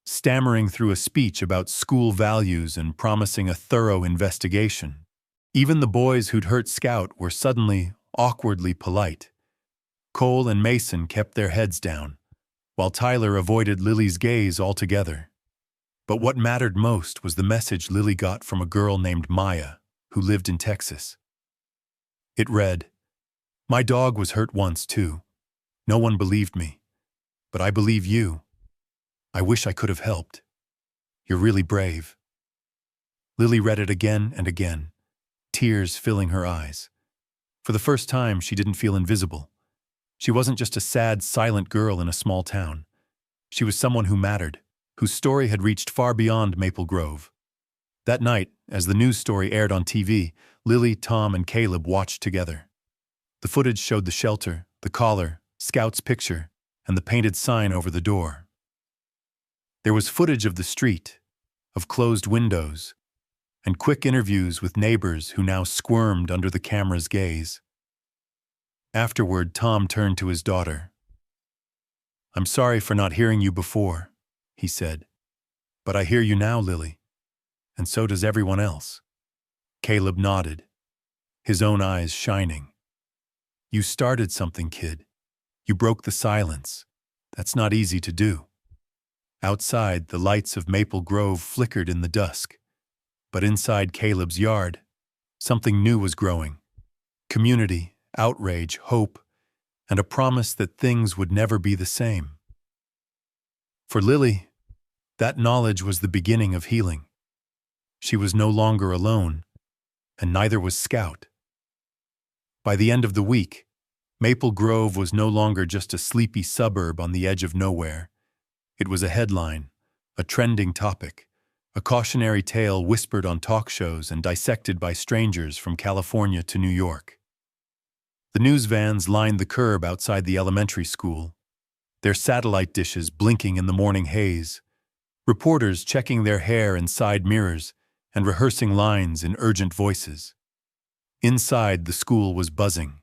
stammering through a speech about school values and promising a thorough investigation. Even the boys who'd hurt Scout were suddenly awkwardly polite. Cole and Mason kept their heads down, while Tyler avoided Lily's gaze altogether. But what mattered most was the message Lily got from a girl named Maya, who lived in Texas. It read, "My dog was hurt once, too. No one believed me. But I believe you. I wish I could have helped. You're really brave." Lily read it again and again, tears filling her eyes. For the first time, she didn't feel invisible. She wasn't just a sad, silent girl in a small town. She was someone who mattered, whose story had reached far beyond Maple Grove. That night, as the news story aired on TV, Lily, Tom, and Caleb watched together. The footage showed the shelter, the collar, Scout's picture, and the painted sign over the door. There was footage of the street, of closed windows, and quick interviews with neighbors who now squirmed under the camera's gaze. Afterward, Tom turned to his daughter. "I'm sorry for not hearing you before," he said. "But I hear you now, Lily. And so does everyone else." Caleb nodded, his own eyes shining. "You started something, kid. You broke the silence. That's not easy to do." Outside, the lights of Maple Grove flickered in the dusk. But inside Caleb's yard, something new was growing. Community, outrage, hope, and a promise that things would never be the same. For Lily, that knowledge was the beginning of healing. She was no longer alone, and neither was Scout. By the end of the week, Maple Grove was no longer just a sleepy suburb on the edge of nowhere. It was a headline, a trending topic, a cautionary tale whispered on talk shows and dissected by strangers from California to New York. The news vans lined the curb outside the elementary school, their satellite dishes blinking in the morning haze, reporters checking their hair in side mirrors and rehearsing lines in urgent voices. Inside, the school was buzzing.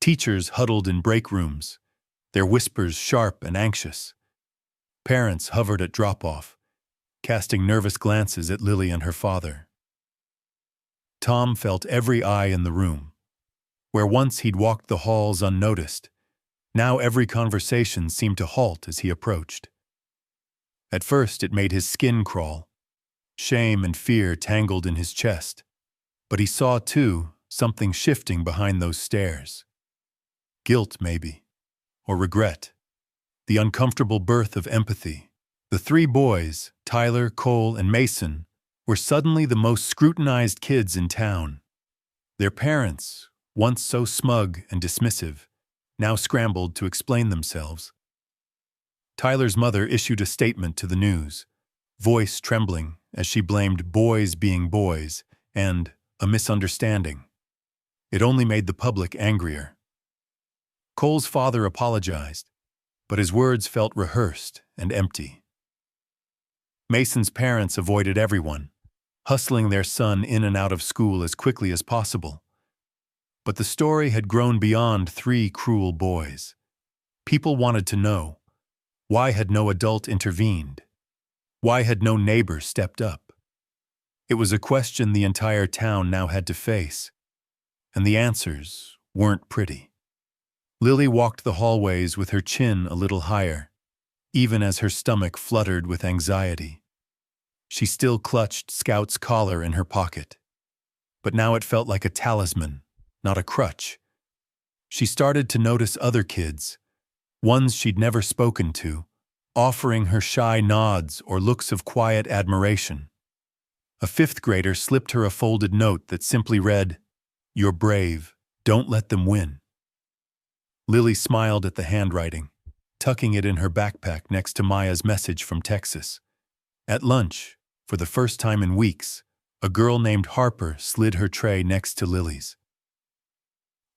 Teachers huddled in break rooms, their whispers sharp and anxious. Parents hovered at drop-off, casting nervous glances at Lily and her father. Tom felt every eye in the room. Where once he'd walked the halls unnoticed, Now every conversation seemed to halt as he approached. At first it made his skin crawl. Shame and fear tangled in his chest. But he saw, too, something shifting behind those stares. Guilt, maybe. Or regret. The uncomfortable birth of empathy. The three boys, Tyler, Cole, and Mason, were suddenly the most scrutinized kids in town. Their parents, once so smug and dismissive, now scrambled to explain themselves. Tyler's mother issued a statement to the news, voice trembling as she blamed boys being boys and a misunderstanding. It only made the public angrier. Cole's father apologized, but his words felt rehearsed and empty. Mason's parents avoided everyone, hustling their son in and out of school as quickly as possible. But the story had grown beyond three cruel boys. People wanted to know, why had no adult intervened? Why had no neighbor stepped up? It was a question the entire town now had to face, and the answers weren't pretty. Lily walked the hallways with her chin a little higher, even as her stomach fluttered with anxiety. She still clutched Scout's collar in her pocket, but now it felt like a talisman, not a crutch. She started to notice other kids, ones she'd never spoken to, offering her shy nods or looks of quiet admiration. A fifth grader slipped her a folded note that simply read, "You're brave, don't let them win." Lily smiled at the handwriting, tucking it in her backpack next to Maya's message from Texas. At lunch, for the first time in weeks, a girl named Harper slid her tray next to Lily's.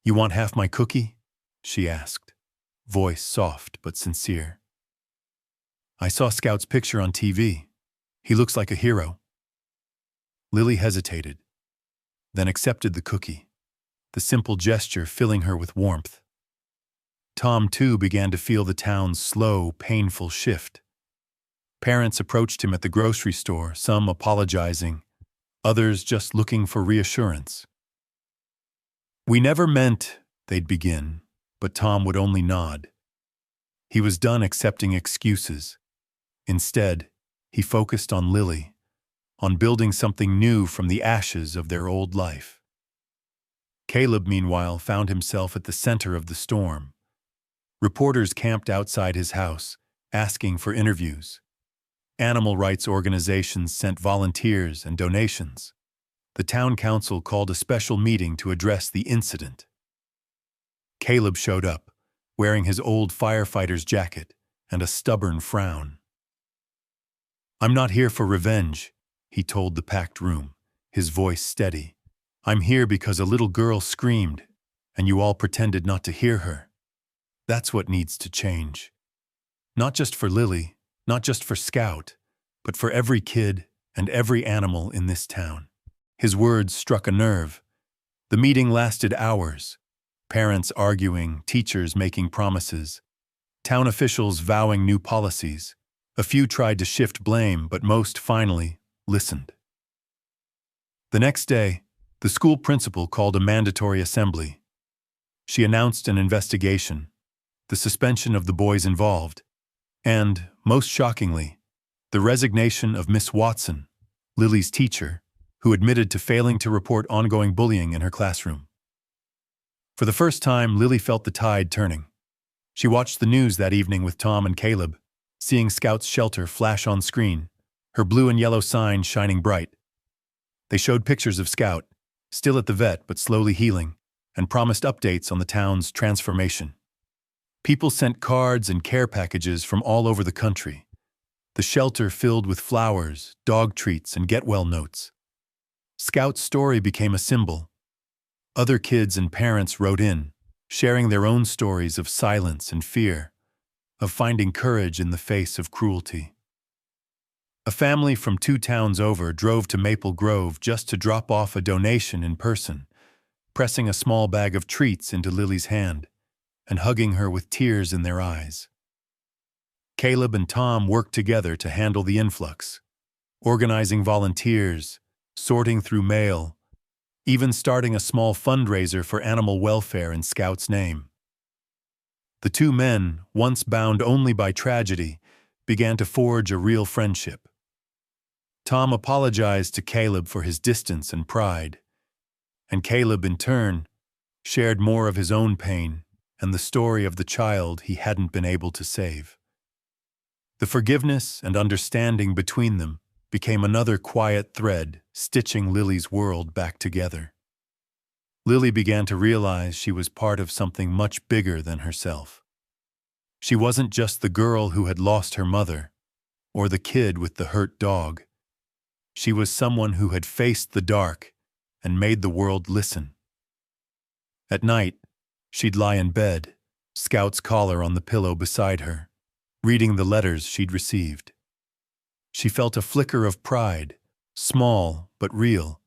"You want half my cookie?" she asked, voice soft but sincere. "I saw Scout's picture on TV. He looks like a hero." Lily hesitated, then accepted the cookie, the simple gesture filling her with warmth. Tom, too, began to feel the town's slow, painful shift. Parents approached him at the grocery store, some apologizing, others just looking for reassurance. "We never meant," they'd begin, but Tom would only nod. He was done accepting excuses. Instead, he focused on Lily, on building something new from the ashes of their old life. Caleb, meanwhile, found himself at the center of the storm. Reporters camped outside his house, asking for interviews. Animal rights organizations sent volunteers and donations. The town council called a special meeting to address the incident. Caleb showed up, wearing his old firefighter's jacket and a stubborn frown. "I'm not here for revenge," he told the packed room, his voice steady. "I'm here because a little girl screamed, and you all pretended not to hear her. That's what needs to change. Not just for Lily, not just for Scout, but for every kid and every animal in this town." His words struck a nerve. The meeting lasted hours. Parents arguing, teachers making promises, town officials vowing new policies. A few tried to shift blame, but most finally listened. The next day, the school principal called a mandatory assembly. She announced an investigation, the suspension of the boys involved, and, most shockingly, the resignation of Miss Watson, Lily's teacher, who admitted to failing to report ongoing bullying in her classroom. For the first time, Lily felt the tide turning. She watched the news that evening with Tom and Caleb, seeing Scout's shelter flash on screen, her blue and yellow sign shining bright. They showed pictures of Scout, still at the vet but slowly healing, and promised updates on the town's transformation. People sent cards and care packages from all over the country. The shelter filled with flowers, dog treats, and get-well notes. Scout's story became a symbol. Other kids and parents wrote in, sharing their own stories of silence and fear, of finding courage in the face of cruelty. A family from 2 towns over drove to Maple Grove just to drop off a donation in person, pressing a small bag of treats into Lily's hand and hugging her with tears in their eyes. Caleb and Tom worked together to handle the influx, organizing volunteers, sorting through mail, even starting a small fundraiser for animal welfare in Scout's name. The two men, once bound only by tragedy, began to forge a real friendship. Tom apologized to Caleb for his distance and pride, and Caleb, in turn, shared more of his own pain and the story of the child he hadn't been able to save. The forgiveness and understanding between them became another quiet thread stitching Lily's world back together. Lily began to realize she was part of something much bigger than herself. She wasn't just the girl who had lost her mother, or the kid with the hurt dog. She was someone who had faced the dark and made the world listen. At night, she'd lie in bed, Scout's collar on the pillow beside her, reading the letters she'd received. She felt a flicker of pride, small but real,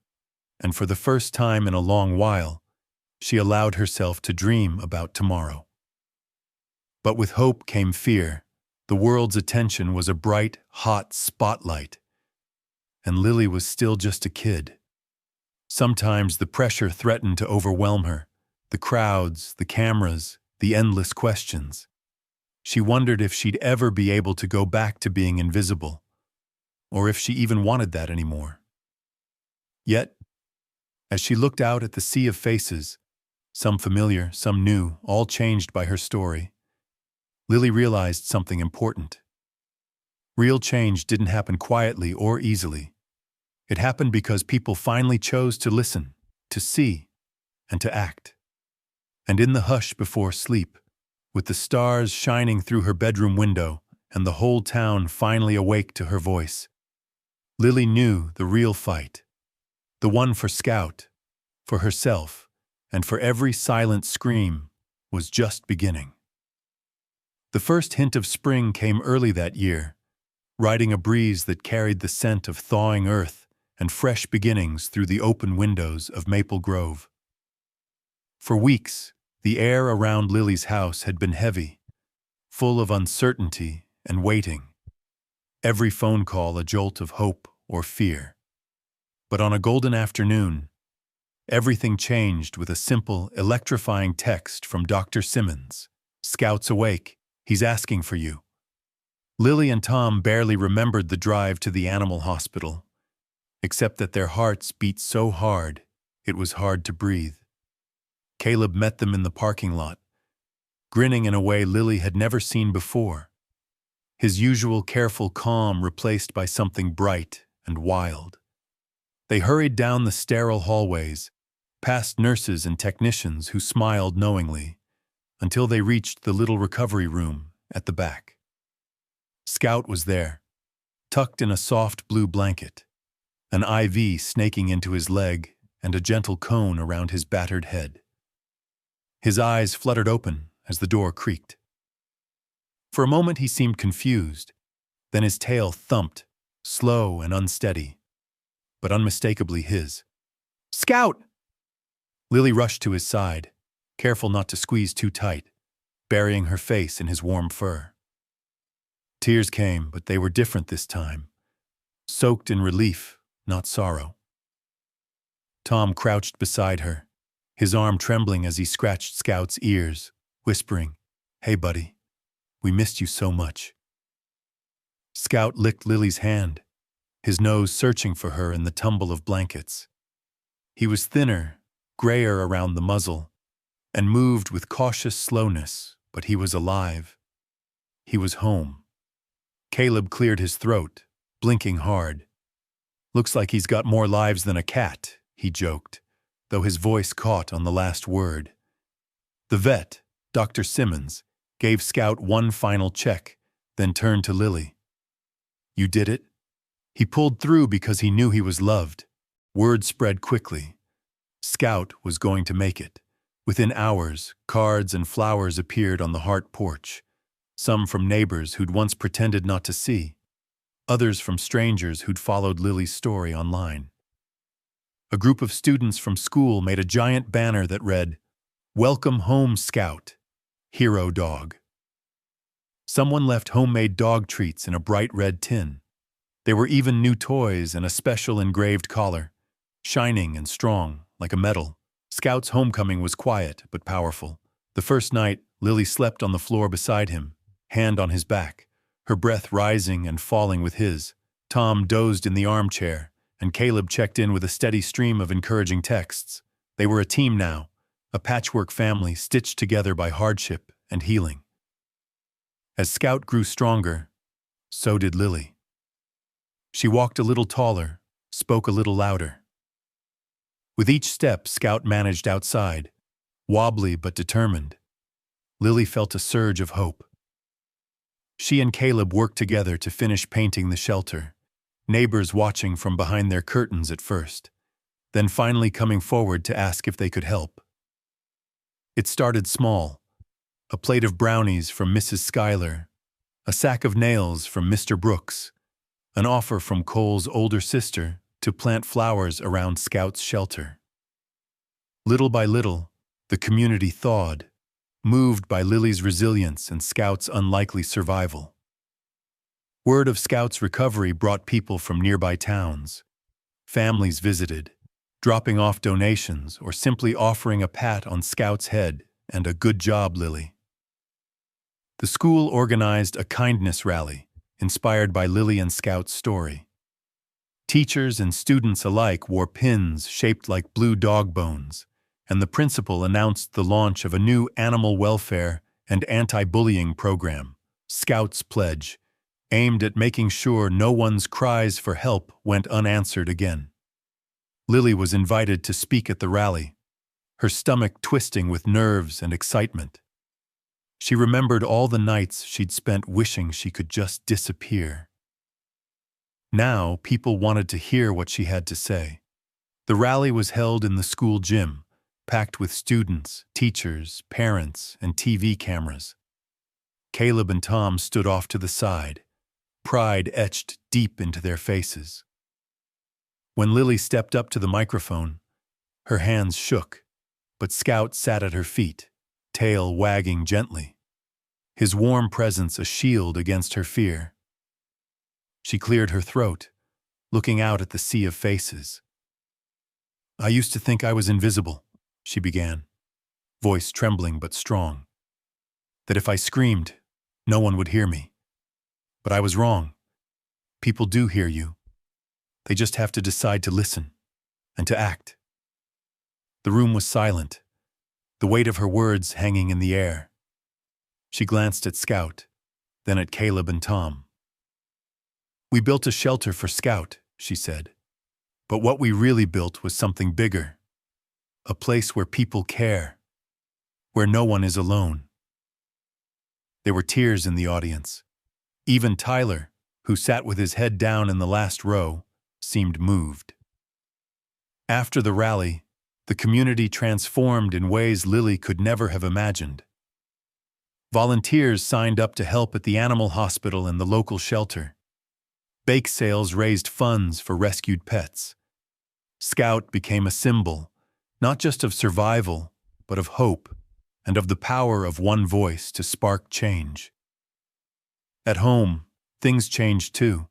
and for the first time in a long while, she allowed herself to dream about tomorrow. But with hope came fear. The world's attention was a bright, hot spotlight, and Lily was still just a kid. Sometimes the pressure threatened to overwhelm her, the crowds, the cameras, the endless questions. She wondered if she'd ever be able to go back to being invisible, or if she even wanted that anymore. Yet, as she looked out at the sea of faces, some familiar, some new, all changed by her story, Lily realized something important. Real change didn't happen quietly or easily. It happened because people finally chose to listen, to see, and to act. And in the hush before sleep, with the stars shining through her bedroom window and the whole town finally awake to her voice, Lily knew the real fight. The one for Scout, for herself, and for every silent scream was just beginning. The first hint of spring came early that year, riding a breeze that carried the scent of thawing earth and fresh beginnings through the open windows of Maple Grove. For weeks, the air around Lily's house had been heavy, full of uncertainty and waiting. Every phone call a jolt of hope or fear. But on a golden afternoon, everything changed with a simple, electrifying text from Dr. Simmons. "Scout's awake. He's asking for you." Lily and Tom barely remembered the drive to the animal hospital, except that their hearts beat so hard, it was hard to breathe. Caleb met them in the parking lot, grinning in a way Lily had never seen before. His usual careful calm replaced by something bright and wild. They hurried down the sterile hallways, past nurses and technicians who smiled knowingly, until they reached the little recovery room at the back. Scout was there, tucked in a soft blue blanket, an IV snaking into his leg and a gentle cone around his battered head. His eyes fluttered open as the door creaked. For a moment he seemed confused, then his tail thumped, slow and unsteady, but unmistakably his. "Scout!" Lily rushed to his side, careful not to squeeze too tight, burying her face in his warm fur. Tears came, but they were different this time, soaked in relief, not sorrow. Tom crouched beside her, his arm trembling as he scratched Scout's ears, whispering, "Hey, buddy, we missed you so much." Scout licked Lily's hand, his nose searching for her in the tumble of blankets. He was thinner, grayer around the muzzle, and moved with cautious slowness, but he was alive. He was home. Caleb cleared his throat, blinking hard. "Looks like he's got more lives than a cat," he joked, though his voice caught on the last word. The vet, Dr. Simmons, gave Scout one final check, then turned to Lily. "You did it?" He pulled through because he knew he was loved. Word spread quickly. Scout was going to make it. Within hours, cards and flowers appeared on the Hart porch, some from neighbors who'd once pretended not to see, others from strangers who'd followed Lily's story online. A group of students from school made a giant banner that read, "Welcome home, Scout, hero dog." Someone left homemade dog treats in a bright red tin. There were even new toys and a special engraved collar, shining and strong, like a medal. Scout's homecoming was quiet but powerful. The first night, Lily slept on the floor beside him, hand on his back, her breath rising and falling with his. Tom dozed in the armchair, and Caleb checked in with a steady stream of encouraging texts. They were a team now, a patchwork family stitched together by hardship and healing. As Scout grew stronger, so did Lily. She walked a little taller, spoke a little louder. With each step Scout managed outside, wobbly but determined, Lily felt a surge of hope. She and Caleb worked together to finish painting the shelter, neighbors watching from behind their curtains at first, then finally coming forward to ask if they could help. It started small, a plate of brownies from Mrs. Schuyler, a sack of nails from Mr. Brooks, an offer from Cole's older sister to plant flowers around Scout's shelter. Little by little, the community thawed, moved by Lily's resilience and Scout's unlikely survival. Word of Scout's recovery brought people from nearby towns. Families visited, dropping off donations or simply offering a pat on Scout's head and a "good job, Lily." The school organized a kindness rally, inspired by Lily and Scout's story. Teachers and students alike wore pins shaped like blue dog bones, and the principal announced the launch of a new animal welfare and anti-bullying program, Scout's Pledge, aimed at making sure no one's cries for help went unanswered again. Lily was invited to speak at the rally, her stomach twisting with nerves and excitement. She remembered all the nights she'd spent wishing she could just disappear. Now people wanted to hear what she had to say. The rally was held in the school gym, packed with students, teachers, parents, and TV cameras. Caleb and Tom stood off to the side, pride etched deep into their faces. When Lily stepped up to the microphone, her hands shook, but Scout sat at her feet, tail wagging gently, his warm presence a shield against her fear. She cleared her throat, looking out at the sea of faces. "I used to think I was invisible," she began, voice trembling but strong. "That if I screamed, no one would hear me. But I was wrong. People do hear you. They just have to decide to listen and to act." The room was silent, the weight of her words hanging in the air. She glanced at Scout, then at Caleb and Tom. "We built a shelter for Scout," she said. "But what we really built was something bigger. A place where people care, where no one is alone." There were tears in the audience. Even Tyler, who sat with his head down in the last row, seemed moved. After the rally, the community transformed in ways Lily could never have imagined. Volunteers signed up to help at the animal hospital and the local shelter. Bake sales raised funds for rescued pets. Scout became a symbol, not just of survival, but of hope, and of the power of one voice to spark change. At home, things changed too.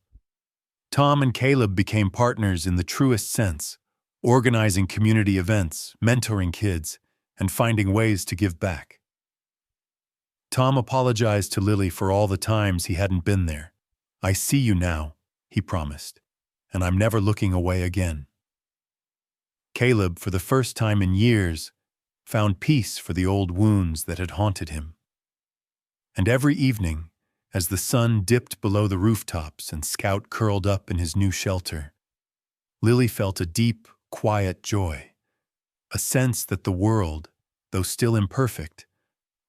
Tom and Caleb became partners in the truest sense, organizing community events, mentoring kids, and finding ways to give back. Tom apologized to Lily for all the times he hadn't been there. "I see you now," he promised, "and I'm never looking away again." Caleb, for the first time in years, found peace for the old wounds that had haunted him. And every evening, as the sun dipped below the rooftops and Scout curled up in his new shelter, Lily felt a deep, quiet joy, a sense that the world, though still imperfect,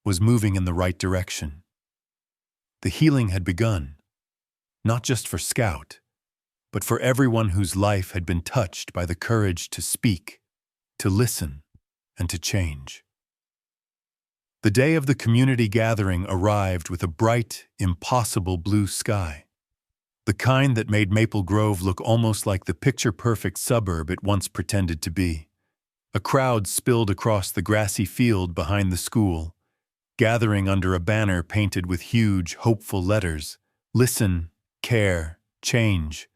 was moving in the right direction. The healing had begun, not just for Scout, but for everyone whose life had been touched by the courage to speak, to listen, and to change. The day of the community gathering arrived with a bright, impossible blue sky, the kind that made Maple Grove look almost like the picture-perfect suburb it once pretended to be. A crowd spilled across the grassy field behind the school, gathering under a banner painted with huge, hopeful letters, "Listen, Care, Change."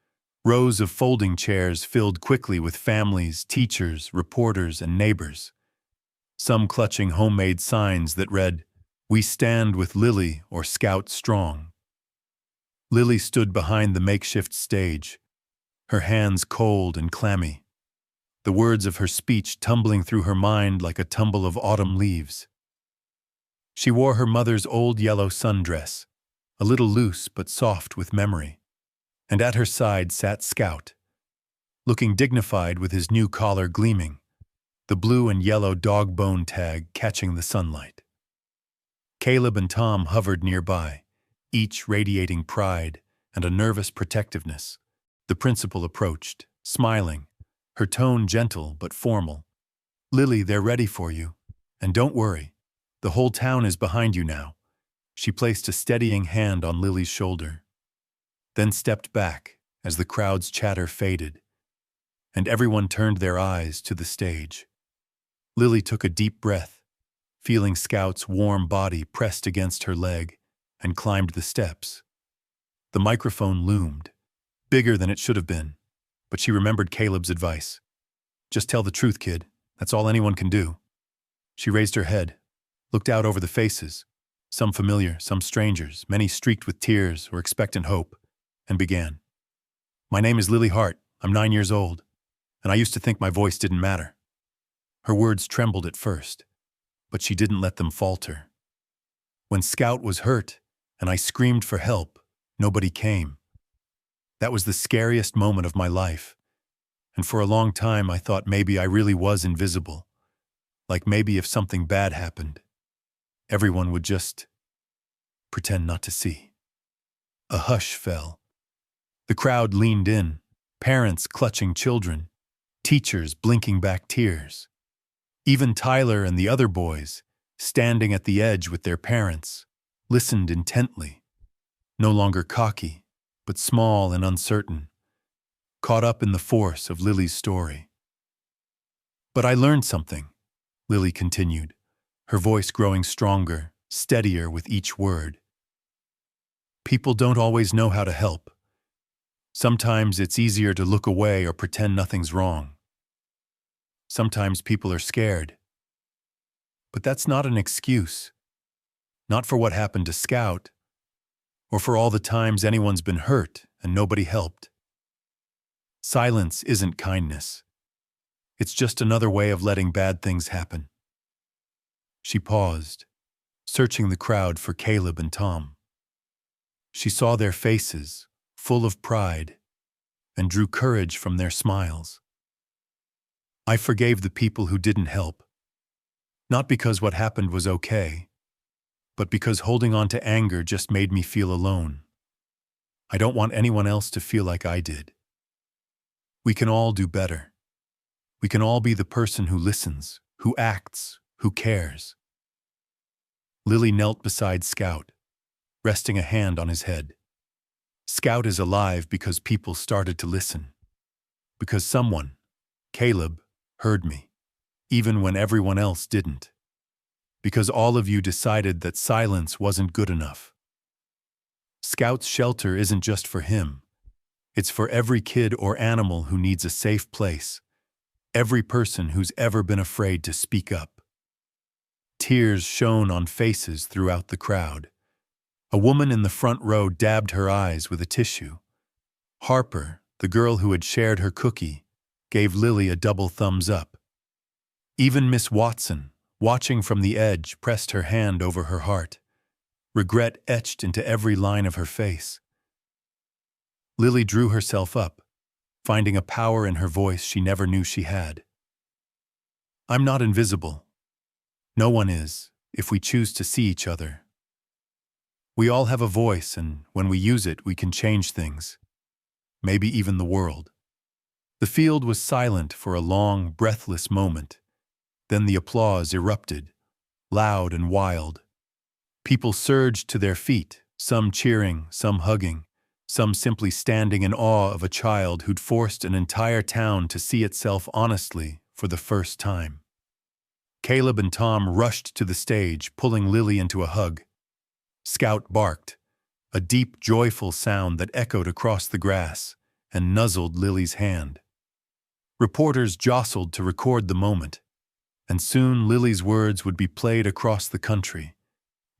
Rows of folding chairs filled quickly with families, teachers, reporters, and neighbors, some clutching homemade signs that read, We stand with Lily or Scout strong. Lily stood behind the makeshift stage, her hands cold and clammy, the words of her speech tumbling through her mind like a tumble of autumn leaves. She wore her mother's old yellow sundress, a little loose but soft with memory, and at her side sat Scout, looking dignified with his new collar gleaming, the blue and yellow dog bone tag catching the sunlight. Caleb and Tom hovered nearby, each radiating pride and a nervous protectiveness. The principal approached, smiling, her tone gentle but formal. "Lily, they're ready for you. And don't worry, the whole town is behind you now." She placed a steadying hand on Lily's shoulder, then stepped back as the crowd's chatter faded, and everyone turned their eyes to the stage. Lily took a deep breath, feeling Scout's warm body pressed against her leg, and climbed the steps. The microphone loomed, bigger than it should have been, but she remembered Caleb's advice. "Just tell the truth, kid. That's all anyone can do." She raised her head, looked out over the faces, some familiar, some strangers, many streaked with tears or expectant hope, and began. "My name is Lily Hart. I'm 9 years old, and I used to think my voice didn't matter." Her words trembled at first, but she didn't let them falter. "When Scout was hurt, and I screamed for help, nobody came. That was the scariest moment of my life, and for a long time I thought maybe I really was invisible, like maybe if something bad happened, everyone would just pretend not to see." A hush fell. The crowd leaned in, parents clutching children, teachers blinking back tears. Even Tyler and the other boys, standing at the edge with their parents, listened intently, no longer cocky, but small and uncertain, caught up in the force of Lily's story. "But I learned something," Lily continued, her voice growing stronger, steadier with each word. "People don't always know how to help. Sometimes it's easier to look away or pretend nothing's wrong. Sometimes people are scared. But that's not an excuse. Not for what happened to Scout, or for all the times anyone's been hurt and nobody helped. Silence isn't kindness. It's just another way of letting bad things happen." She paused, searching the crowd for Caleb and Tom. She saw their faces, full of pride, and drew courage from their smiles. "I forgave the people who didn't help. Not because what happened was okay, but because holding on to anger just made me feel alone. I don't want anyone else to feel like I did. We can all do better. We can all be the person who listens, who acts, who cares." Lily knelt beside Scout, resting a hand on his head. "Scout is alive because people started to listen. Because someone, Caleb, heard me, even when everyone else didn't. Because all of you decided that silence wasn't good enough. Scout's shelter isn't just for him. It's for every kid or animal who needs a safe place, every person who's ever been afraid to speak up." Tears shone on faces throughout the crowd. A woman in the front row dabbed her eyes with a tissue. Harper, the girl who had shared her cookie, gave Lily a double thumbs up. Even Miss Watson, watching from the edge, pressed her hand over her heart, regret etched into every line of her face. Lily drew herself up, finding a power in her voice she never knew she had. "I'm not invisible. No one is, if we choose to see each other. We all have a voice, and when we use it, we can change things. Maybe even the world." The field was silent for a long, breathless moment. Then the applause erupted, loud and wild. People surged to their feet, some cheering, some hugging, some simply standing in awe of a child who'd forced an entire town to see itself honestly for the first time. Caleb and Tom rushed to the stage, pulling Lily into a hug. Scout barked, a deep, joyful sound that echoed across the grass, and nuzzled Lily's hand. Reporters jostled to record the moment, and soon Lily's words would be played across the country,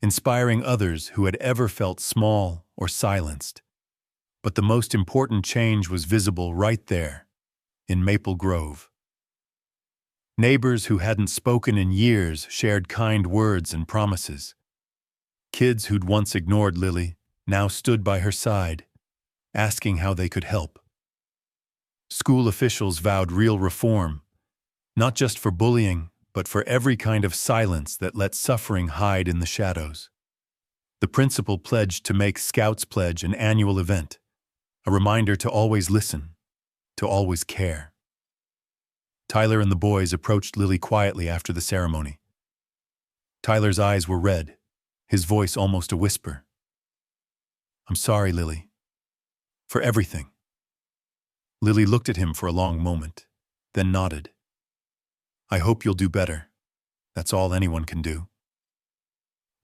inspiring others who had ever felt small or silenced. But the most important change was visible right there, in Maple Grove. Neighbors who hadn't spoken in years shared kind words and promises. Kids who'd once ignored Lily now stood by her side, asking how they could help. School officials vowed real reform, not just for bullying, but for every kind of silence that let suffering hide in the shadows. The principal pledged to make Scouts Pledge an annual event, a reminder to always listen, to always care. Tyler and the boys approached Lily quietly after the ceremony. Tyler's eyes were red, his voice almost a whisper. "I'm sorry, Lily. For everything." Lily looked at him for a long moment, then nodded. "I hope you'll do better. That's all anyone can do."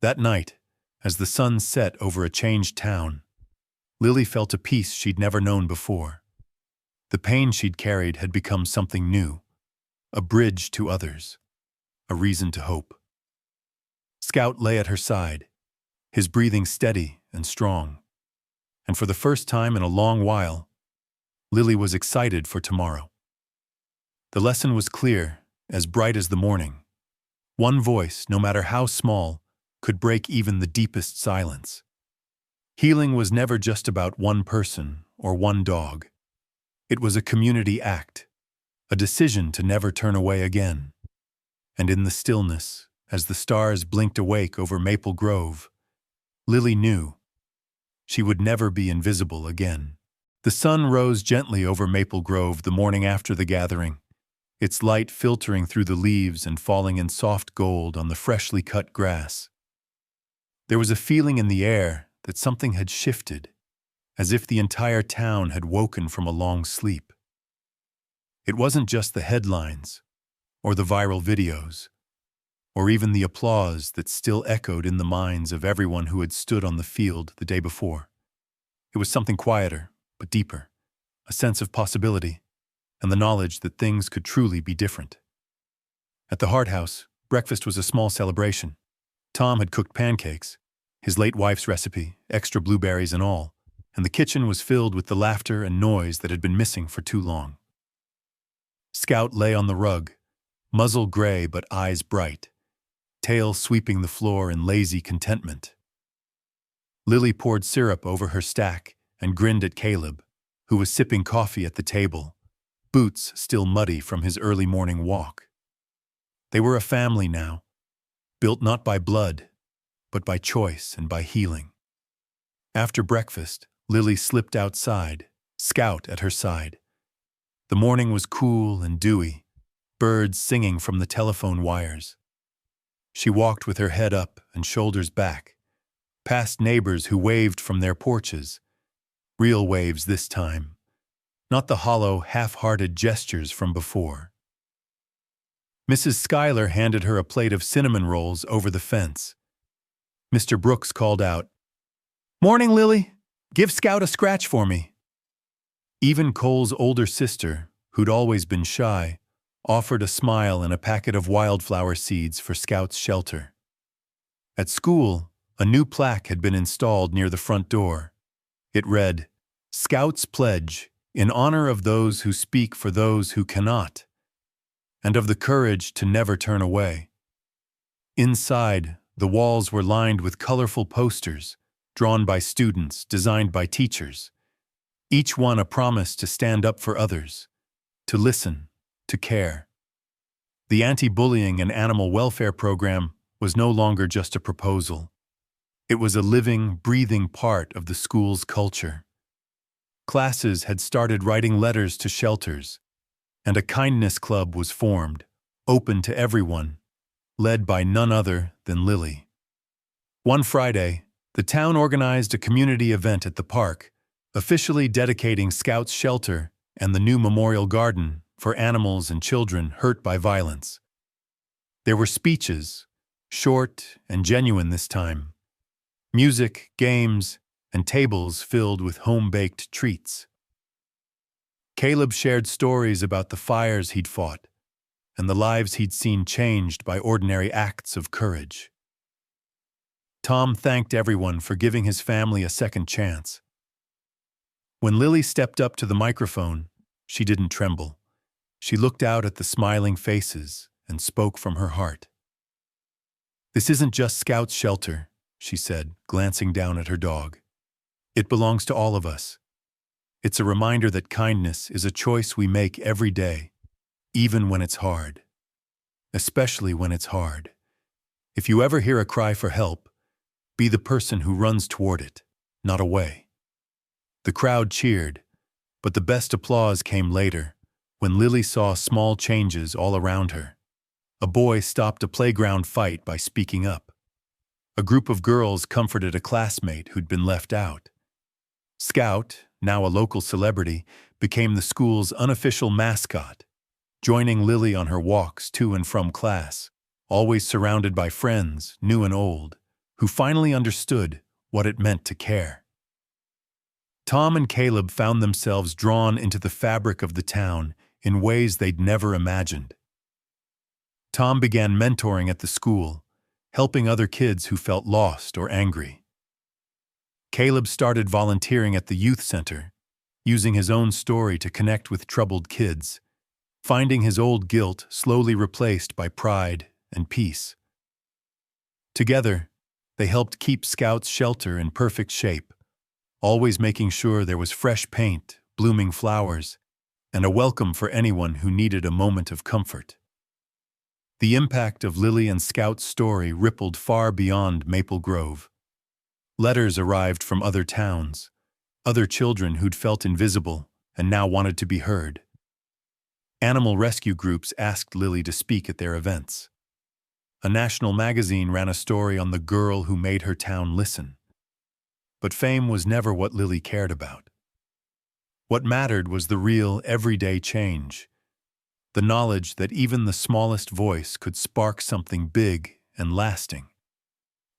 That night, as the sun set over a changed town, Lily felt a peace she'd never known before. The pain she'd carried had become something new, a bridge to others, a reason to hope. Scout lay at her side, his breathing steady and strong. And for the first time in a long while, Lily was excited for tomorrow. The lesson was clear, as bright as the morning. One voice, no matter how small, could break even the deepest silence. Healing was never just about one person or one dog. It was a community act, a decision to never turn away again. And in the stillness, as the stars blinked awake over Maple Grove, Lily knew she would never be invisible again. The sun rose gently over Maple Grove the morning after the gathering, its light filtering through the leaves and falling in soft gold on the freshly cut grass. There was a feeling in the air that something had shifted, as if the entire town had woken from a long sleep. It wasn't just the headlines, or the viral videos, or even the applause that still echoed in the minds of everyone who had stood on the field the day before. It was something quieter, but deeper, a sense of possibility, and the knowledge that things could truly be different. At the Hart House, breakfast was a small celebration. Tom had cooked pancakes, his late wife's recipe, extra blueberries and all, and the kitchen was filled with the laughter and noise that had been missing for too long. Scout lay on the rug, muzzle gray but eyes bright, tail sweeping the floor in lazy contentment. Lily poured syrup over her stack and grinned at Caleb, who was sipping coffee at the table, boots still muddy from his early morning walk. They were a family now, built not by blood, but by choice and by healing. After breakfast, Lily slipped outside, Scout at her side. The morning was cool and dewy, birds singing from the telephone wires. She walked with her head up and shoulders back, past neighbors who waved from their porches. Real waves this time, not the hollow, half-hearted gestures from before. Mrs. Schuyler handed her a plate of cinnamon rolls over the fence. Mr. Brooks called out, "Morning, Lily. Give Scout a scratch for me." Even Cole's older sister, who'd always been shy, offered a smile and a packet of wildflower seeds for Scout's shelter. At school, a new plaque had been installed near the front door. It read, "Scouts Pledge, in honor of those who speak for those who cannot, and of the courage to never turn away." Inside, the walls were lined with colorful posters, drawn by students, designed by teachers. Each one a promise to stand up for others, to listen, to care. The anti-bullying and animal welfare program was no longer just a proposal. It was a living, breathing part of the school's culture. Classes had started writing letters to shelters, and a kindness club was formed, open to everyone, led by none other than Lily. One Friday, the town organized a community event at the park, officially dedicating Scouts Shelter and the new memorial garden for animals and children hurt by violence. There were speeches, short and genuine this time, music, games, and tables filled with home-baked treats. Caleb shared stories about the fires he'd fought and the lives he'd seen changed by ordinary acts of courage. Tom thanked everyone for giving his family a second chance. When Lily stepped up to the microphone, she didn't tremble. She looked out at the smiling faces and spoke from her heart. "This isn't just Scout's shelter," she said, glancing down at her dog. "It belongs to all of us. It's a reminder that kindness is a choice we make every day, even when it's hard. Especially when it's hard. If you ever hear a cry for help, be the person who runs toward it, not away." The crowd cheered, but the best applause came later, when Lily saw small changes all around her. A boy stopped a playground fight by speaking up. A group of girls comforted a classmate who'd been left out. Scout, now a local celebrity, became the school's unofficial mascot, joining Lily on her walks to and from class, always surrounded by friends, new and old, who finally understood what it meant to care. Tom and Caleb found themselves drawn into the fabric of the town in ways they'd never imagined. Tom began mentoring at the school, helping other kids who felt lost or angry. Caleb started volunteering at the youth center, using his own story to connect with troubled kids, finding his old guilt slowly replaced by pride and peace. Together, they helped keep Scout's shelter in perfect shape, always making sure there was fresh paint, blooming flowers, and a welcome for anyone who needed a moment of comfort. The impact of Lily and Scout's story rippled far beyond Maple Grove. Letters arrived from other towns, other children who'd felt invisible and now wanted to be heard. Animal rescue groups asked Lily to speak at their events. A national magazine ran a story on the girl who made her town listen. But fame was never what Lily cared about. What mattered was the real, everyday change, the knowledge that even the smallest voice could spark something big and lasting.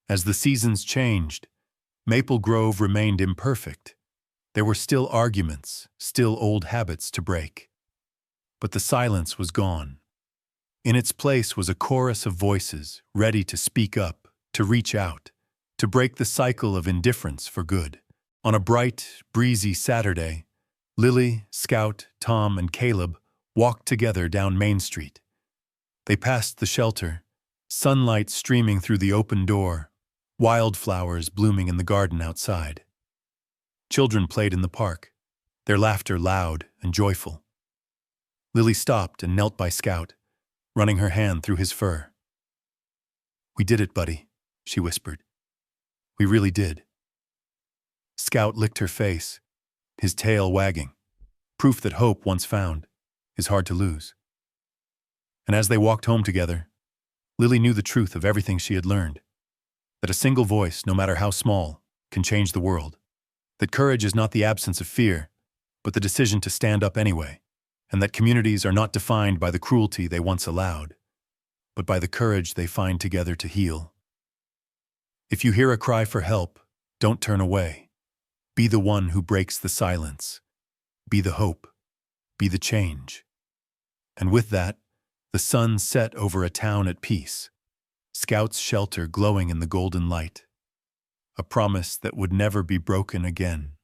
As the seasons changed, Maple Grove remained imperfect. There were still arguments, still old habits to break. But the silence was gone. In its place was a chorus of voices ready to speak up, to reach out, to break the cycle of indifference for good. On a bright, breezy Saturday, Lily, Scout, Tom, and Caleb walked together down Main Street. They passed the shelter, sunlight streaming through the open door, wildflowers blooming in the garden outside. Children played in the park, their laughter loud and joyful. Lily stopped and knelt by Scout, running her hand through his fur. "We did it, buddy," she whispered. "We really did." Scout licked her face, his tail wagging, proof that hope, once found, is hard to lose. And as they walked home together, Lily knew the truth of everything she had learned, that a single voice, no matter how small, can change the world, that courage is not the absence of fear, but the decision to stand up anyway, and that communities are not defined by the cruelty they once allowed, but by the courage they find together to heal. If you hear a cry for help, don't turn away. Be the one who breaks the silence. Be the hope. Be the change. And with that, the sun set over a town at peace, Scout's shelter glowing in the golden light, a promise that would never be broken again.